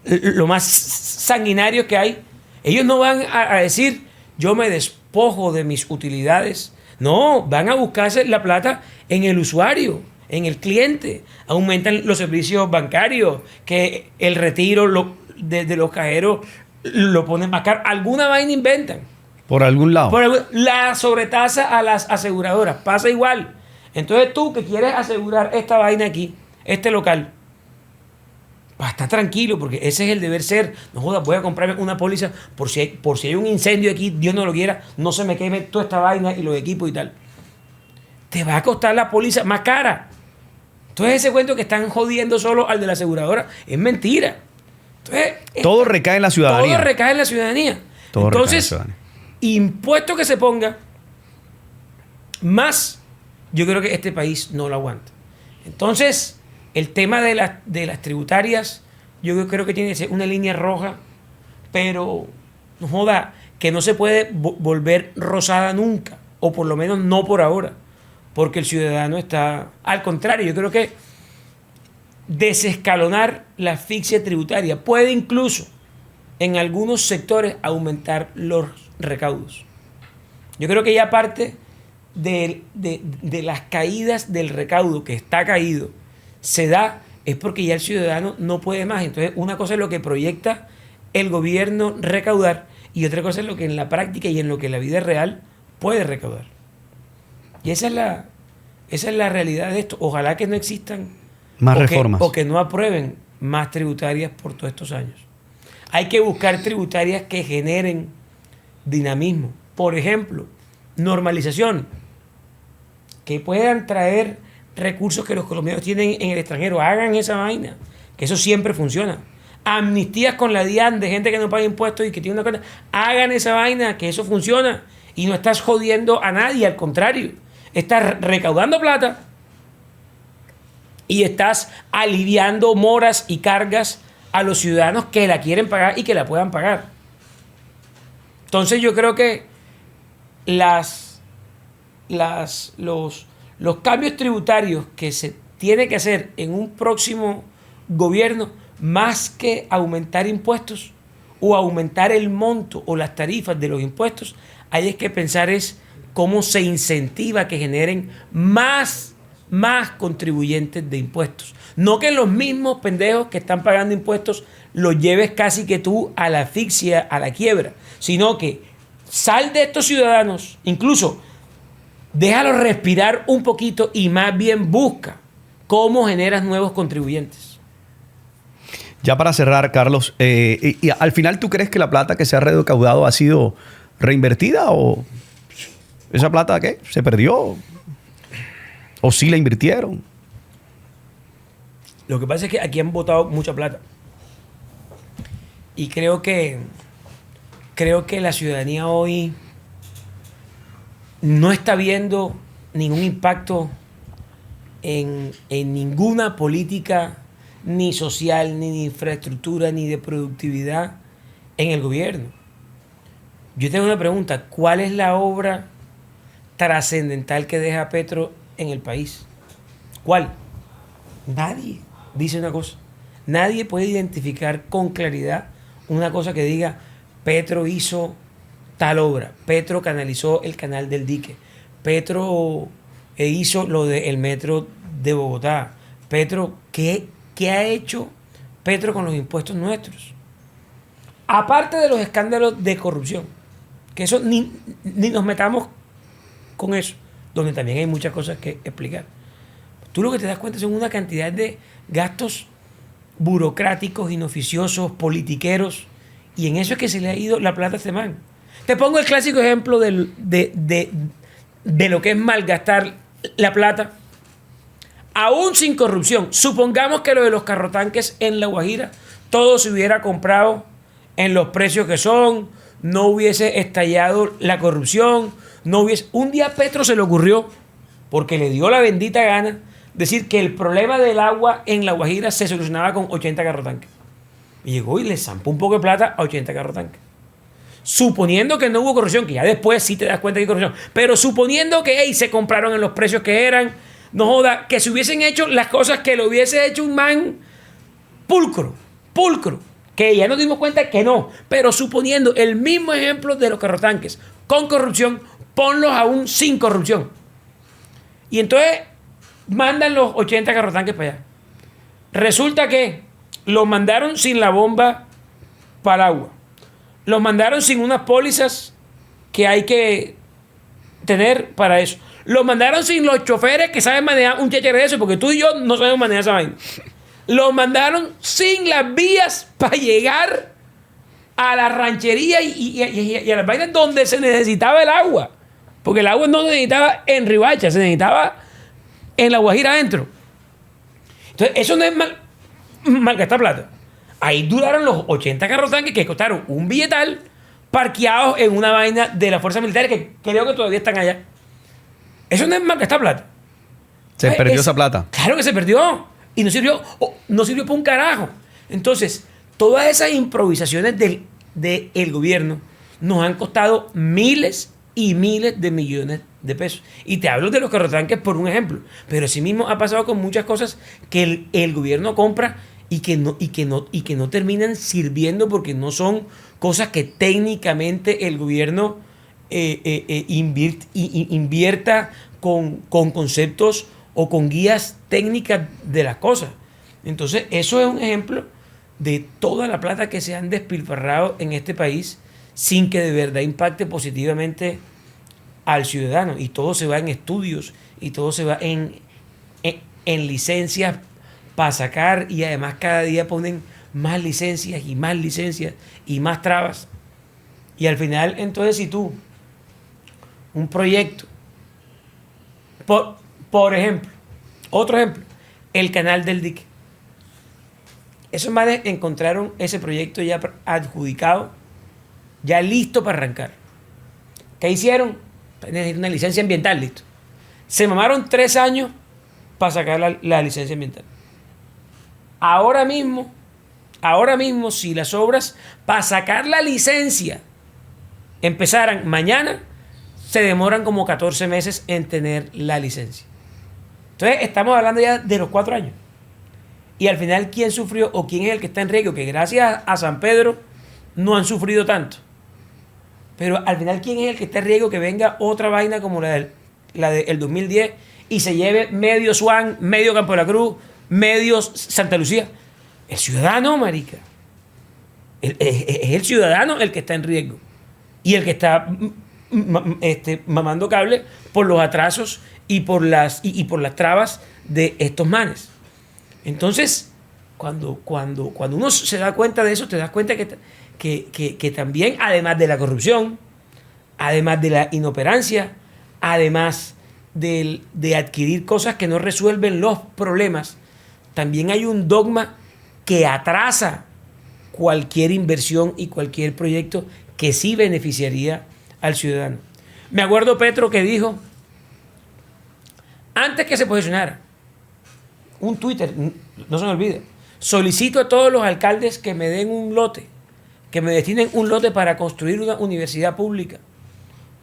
lo más sanguinarios que hay, ellos no van a decir, yo me despojo de mis utilidades. No, van a buscarse la plata en el usuario, en el cliente. Aumentan los servicios bancarios, que el retiro de los cajeros lo ponen más caro. Alguna vaina inventan. Por algún lado. La sobretasa a las aseguradoras. Pasa igual. Entonces tú que quieres asegurar esta vaina aquí, este local, para estar tranquilo, porque ese es el deber ser. No jodas, voy a comprarme una póliza por si hay un incendio aquí, Dios no lo quiera, no se me queme toda esta vaina y los equipos y tal. Te va a costar la póliza más cara. Entonces ese cuento que están jodiendo solo al de la aseguradora es mentira. Entonces, todo recae en la ciudadanía. Todo recae en la ciudadanía. Entonces, impuesto que se ponga, más yo creo que este país no lo aguanta. Entonces, el tema de las tributarias, yo creo que tiene que ser una línea roja, pero no joda, que no se puede volver rosada nunca, o por lo menos no por ahora, porque el ciudadano está... Al contrario, yo creo que desescalonar la asfixia tributaria puede incluso en algunos sectores aumentar los recaudos. Yo creo que ya parte de las caídas del recaudo, que está caído, se da es porque ya el ciudadano no puede más. Entonces, una cosa es lo que proyecta el gobierno recaudar y otra cosa es lo que en la práctica y en lo que la vida real puede recaudar. Y esa es la realidad de esto. Ojalá que no existan más reformas. O que no aprueben más tributarias por todos estos años. Hay que buscar tributarias que generen dinamismo. Por ejemplo, normalización. Que puedan traer recursos que los colombianos tienen en el extranjero. Hagan esa vaina, que eso siempre funciona. Amnistías con la DIAN de gente que no paga impuestos y que tiene una cuenta. Hagan esa vaina, que eso funciona. Y no estás jodiendo a nadie, al contrario. Estás recaudando plata y estás aliviando moras y cargas a los ciudadanos que la quieren pagar y que la puedan pagar. Entonces yo creo que los cambios tributarios que se tiene que hacer en un próximo gobierno, más que aumentar impuestos o aumentar el monto o las tarifas de los impuestos, hay que pensar es cómo se incentiva que generen más contribuyentes de impuestos. No que los mismos pendejos que están pagando impuestos los lleves casi que tú a la asfixia, a la quiebra, sino que sal de estos ciudadanos, incluso déjalos respirar un poquito y más bien busca cómo generas nuevos contribuyentes. Ya para cerrar, Carlos, y al final, ¿tú crees que la plata que se ha recaudado ha sido reinvertida o esa plata qué? ¿Se perdió? ¿O sí la invirtieron? Lo que pasa es que aquí han votado mucha plata. Y creo que la ciudadanía hoy no está viendo ningún impacto en ninguna política, ni social, ni de infraestructura, ni de productividad en el gobierno. Yo tengo una pregunta: ¿cuál es la obra trascendental que deja Petro en el país? ¿Cuál? Nadie dice una cosa. Nadie puede identificar con claridad una cosa que diga Petro hizo tal obra, Petro canalizó el canal del dique, Petro hizo lo del metro de Bogotá, Petro, ¿qué ha hecho Petro con los impuestos nuestros? Aparte de los escándalos de corrupción, que eso ni nos metamos con eso, donde también hay muchas cosas que explicar. Tú lo que te das cuenta son una cantidad de gastos burocráticos, inoficiosos, politiqueros, y en eso es que se le ha ido la plata a este man. Te pongo el clásico ejemplo de lo que es malgastar la plata, aún sin corrupción. Supongamos que lo de los carrotanques en La Guajira, todo se hubiera comprado en los precios que son, no hubiese estallado la corrupción, no hubiese... Un día a Petro se le ocurrió, porque le dio la bendita gana, decir que el problema del agua en La Guajira se solucionaba con 80 carrotanques. Y llegó y le zampó un poco de plata a 80 carrotanques. Suponiendo que no hubo corrupción, que ya después sí te das cuenta que hay corrupción, pero suponiendo que se compraron en los precios que eran, no joda, que se hubiesen hecho las cosas que lo hubiese hecho un man pulcro, que ya nos dimos cuenta que no, pero suponiendo el mismo ejemplo de los carrotanques con corrupción, ponlos aún sin corrupción. Y entonces mandan los 80 carrotanques para allá. Resulta que los mandaron sin la bomba para agua. Los mandaron sin unas pólizas que hay que tener para eso. Los mandaron sin los choferes que saben manejar un chéchere de eso, porque tú y yo no sabemos manejar esa vaina. Los mandaron sin las vías para llegar a la ranchería y a las vainas donde se necesitaba el agua. Porque el agua no se necesitaba en Riohacha, se necesitaba en La Guajira adentro. Entonces, eso no es malgastar plata. Ahí duraron los 80 carrotanques que costaron un billetal parqueados en una vaina de las fuerzas militares que creo que todavía están allá. Eso no es malgastar plata. Se perdió esa plata. Claro que se perdió. Y no sirvió para un carajo. Entonces, todas esas improvisaciones del gobierno, nos han costado miles y miles de millones de pesos. Y te hablo de los carrotanques por un ejemplo, pero así mismo ha pasado con muchas cosas que el gobierno compra y que no terminan sirviendo porque no son cosas que técnicamente el gobierno invierta con conceptos o con guías técnicas de las cosas. Entonces, eso es un ejemplo de toda la plata que se han despilfarrado en este país sin que de verdad impacte positivamente al ciudadano. Y todo se va en estudios y todo se va en licencias para sacar, y además cada día ponen más licencias y más trabas. Y al final, entonces, si tú, un proyecto, por ejemplo, otro ejemplo, el canal del dique. Esos manes encontraron ese proyecto ya adjudicado, ya listo para arrancar. ¿Qué hicieron? Necesitan una licencia ambiental, listo. Se mamaron 3 años para sacar la licencia ambiental. Ahora mismo, si las obras para sacar la licencia empezaran mañana, se demoran como 14 meses en tener la licencia. Entonces, estamos hablando ya de los 4 años. Y al final, ¿quién sufrió o quién es el que está en riesgo? Que gracias a San Pedro no han sufrido tanto. Pero al final, ¿quién es el que está en riesgo que venga otra vaina como la del 2010 y se lleve medio Swan, medio Campo de la Cruz, medio Santa Lucía? El ciudadano, marica. Es el ciudadano el que está en riesgo. Y el que está mamando cable por los atrasos y por las trabas de estos manes. Entonces, cuando uno se da cuenta de eso, te das cuenta que también, además de la corrupción, además de la inoperancia, además de adquirir cosas que no resuelven los problemas, también hay un dogma que atrasa cualquier inversión y cualquier proyecto que sí beneficiaría al ciudadano. Me acuerdo Petro que dijo, antes que se posicionara, un Twitter, no se me olvide, solicito a todos los alcaldes que me den un lote, que me destinen un lote para construir una universidad pública.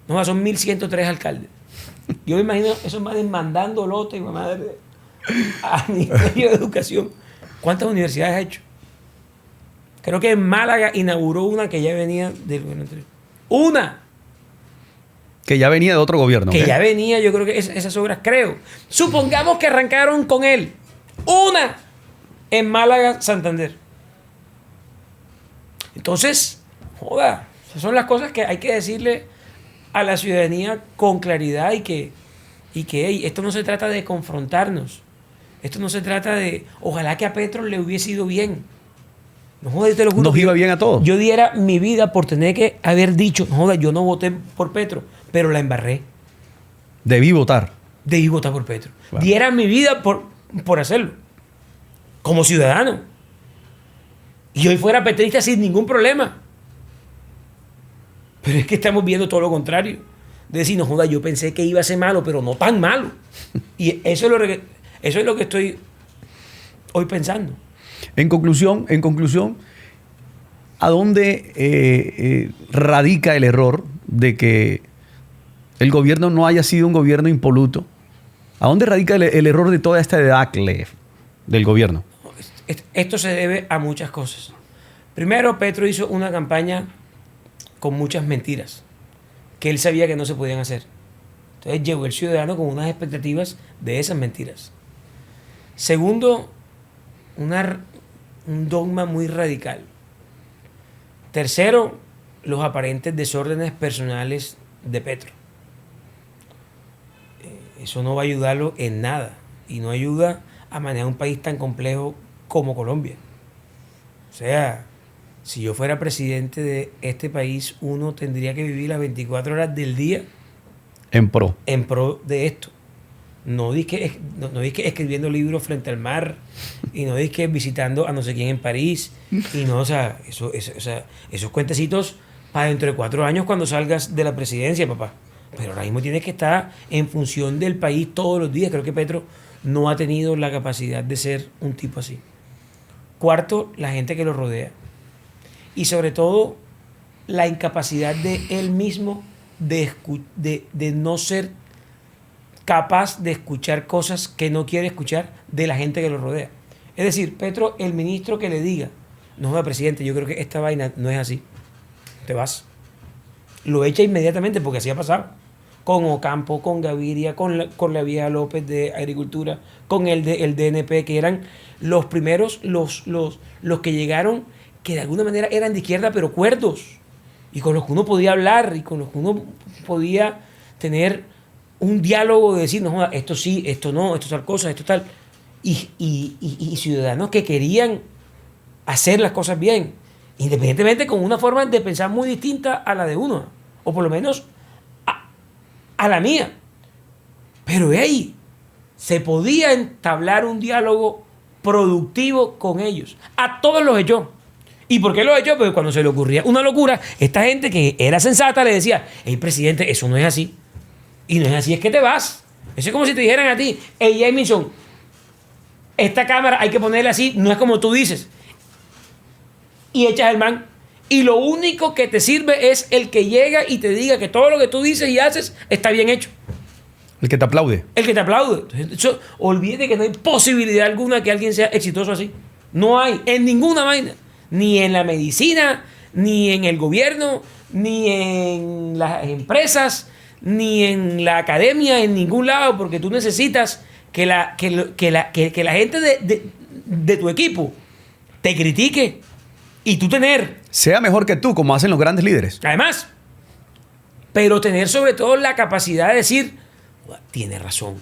No, son 1.103 alcaldes. Yo me imagino esos madres mandando lotes, madre, al Ministerio de Educación. ¿Cuántas universidades ha hecho? Creo que en Málaga inauguró una que ya venía del gobierno anterior. ¡Una! Que ya venía de otro gobierno. Que ya venía, yo creo que esas obras, creo. Supongamos que arrancaron con él. Una en Málaga, Santander. Entonces, joda, esas son las cosas que hay que decirle a la ciudadanía con claridad y que hey, esto no se trata de confrontarnos. Esto no se trata de... Ojalá que a Petro le hubiese ido bien. No joda, yo te lo juro. Nos iba bien a todos. Yo diera mi vida por tener que haber dicho, no joda, yo no voté por Petro, pero la embarré. Debí votar. Debí votar por Petro. Claro. Diera mi vida por hacerlo. Como ciudadano. Y hoy fuera petrista sin ningún problema. Pero es que estamos viendo todo lo contrario. De decir, no joda, yo pensé que iba a ser malo, pero no tan malo. Y eso es lo que estoy hoy pensando. En conclusión, ¿a dónde radica el error de que el gobierno no haya sido un gobierno impoluto? ¿A dónde radica el error de toda esta debacle del gobierno? Esto se debe a muchas cosas. Primero, Petro hizo una campaña con muchas mentiras que él sabía que no se podían hacer. Entonces llegó el ciudadano con unas expectativas de esas mentiras. Segundo, un dogma muy radical. Tercero, los aparentes desórdenes personales de Petro. Eso no va a ayudarlo en nada y no ayuda a manejar un país tan complejo como Colombia. O sea, si yo fuera presidente de este país, uno tendría que vivir las 24 horas del día en pro de esto. No dizque escribiendo libros frente al mar y no dizque visitando a no sé quién en París y no, o sea, esos cuentecitos para dentro de 4 años cuando salgas de la presidencia, papá. Pero ahora mismo tienes que estar en función del país todos los días. Creo que Petro no ha tenido la capacidad de ser un tipo así. Cuarto, la gente que lo rodea. Y sobre todo, la incapacidad de él mismo de no ser capaz de escuchar cosas que no quiere escuchar de la gente que lo rodea. Es decir, Petro, el ministro que le diga, no, presidente, yo creo que esta vaina no es así, te vas. Lo echa inmediatamente porque así ha pasado. Con Ocampo, con Gaviria, con la vieja López de Agricultura, con el DNP, que eran los primeros, los que llegaron, que de alguna manera eran de izquierda, pero cuerdos, y con los que uno podía hablar, y con los que uno podía tener un diálogo de decir, no, joda, esto sí, esto no, esto tal cosa, esto tal. Y ciudadanos que querían hacer las cosas bien, independientemente con una forma de pensar muy distinta a la de uno, o por lo menos a la mía. Pero hey, se podía entablar un diálogo productivo con ellos. A todos los echó. ¿Y por qué los echó? Porque cuando se le ocurría una locura, esta gente que era sensata le decía, hey, presidente, eso no es así. Y no es así, es que te vas. Eso es como si te dijeran a ti, hey, Jamison, esta cámara hay que ponerla así, no es como tú dices. Y echas el man. Y lo único que te sirve es el que llega y te diga que todo lo que tú dices y haces está bien hecho. El que te aplaude. El que te aplaude. Entonces, olvídate que no hay posibilidad alguna que alguien sea exitoso así. No hay, en ninguna vaina. Ni en la medicina, ni en el gobierno, ni en las empresas, ni en la academia, en ningún lado, porque tú necesitas que la gente de tu equipo te critique y tú tener... Sea mejor que tú, como hacen los grandes líderes. Además, pero tener sobre todo la capacidad de decir, tiene razón.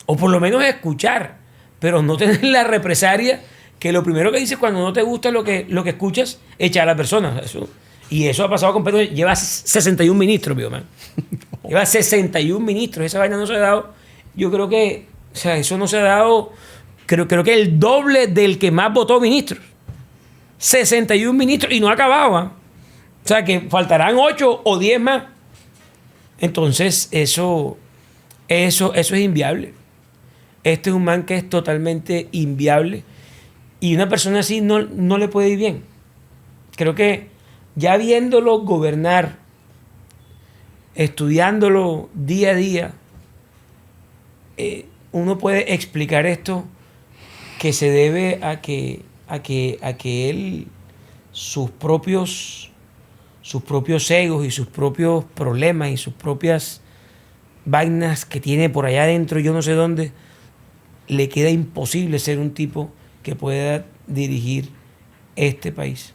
O por lo menos escuchar, pero no tener la represalia que lo primero que dices cuando no te gusta lo que escuchas, echar a la persona. Y eso ha pasado con Pedro. Lleva 61 ministros, mío, man. Lleva 61 ministros. Esa vaina no se ha dado. Yo creo que, o sea, eso no se ha dado, creo que el doble del que más votó ministros. 61 ministros y no ha acabado. O sea, que faltarán 8 o 10 más. Entonces, eso es inviable. Este es un man que es totalmente inviable. Y una persona así no le puede ir bien. Creo que ya viéndolo gobernar, estudiándolo día a día, uno puede explicar esto que se debe a que él, sus propios egos y sus propios problemas y sus propias vainas que tiene por allá adentro, yo no sé dónde, le queda imposible ser un tipo que pueda dirigir este país.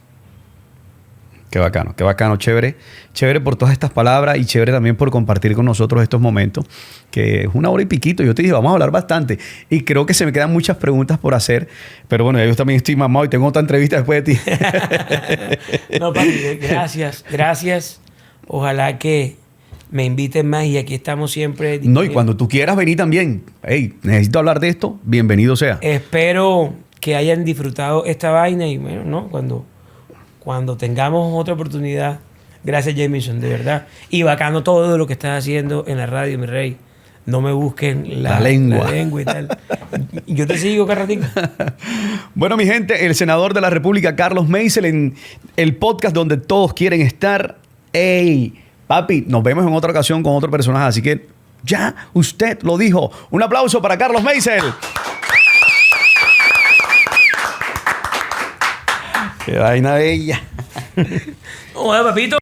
Qué bacano, chévere. Chévere por todas estas palabras y chévere también por compartir con nosotros estos momentos, que es 1 hora y piquito. Yo te dije, vamos a hablar bastante. Y creo que se me quedan muchas preguntas por hacer. Pero bueno, yo también estoy mamado y tengo otra entrevista después de ti. No, papi, gracias. Ojalá que me inviten más y aquí estamos siempre. No, y cuando tú quieras venir también. Hey, necesito hablar de esto, bienvenido sea. Espero que hayan disfrutado esta vaina y bueno, ¿no? Cuando tengamos otra oportunidad, gracias Jamison, de verdad. Y bacano todo lo que estás haciendo en la radio, mi rey. No me busquen la lengua y tal. Yo te sigo, Carratico. Bueno, mi gente, el senador de la República, Carlos Meisel, en el podcast donde todos quieren estar. ¡Ey! Papi, nos vemos en otra ocasión con otro personaje. Así que ya usted lo dijo. Un aplauso para Carlos Meisel. ¡Qué vaina bella! Hola, papito.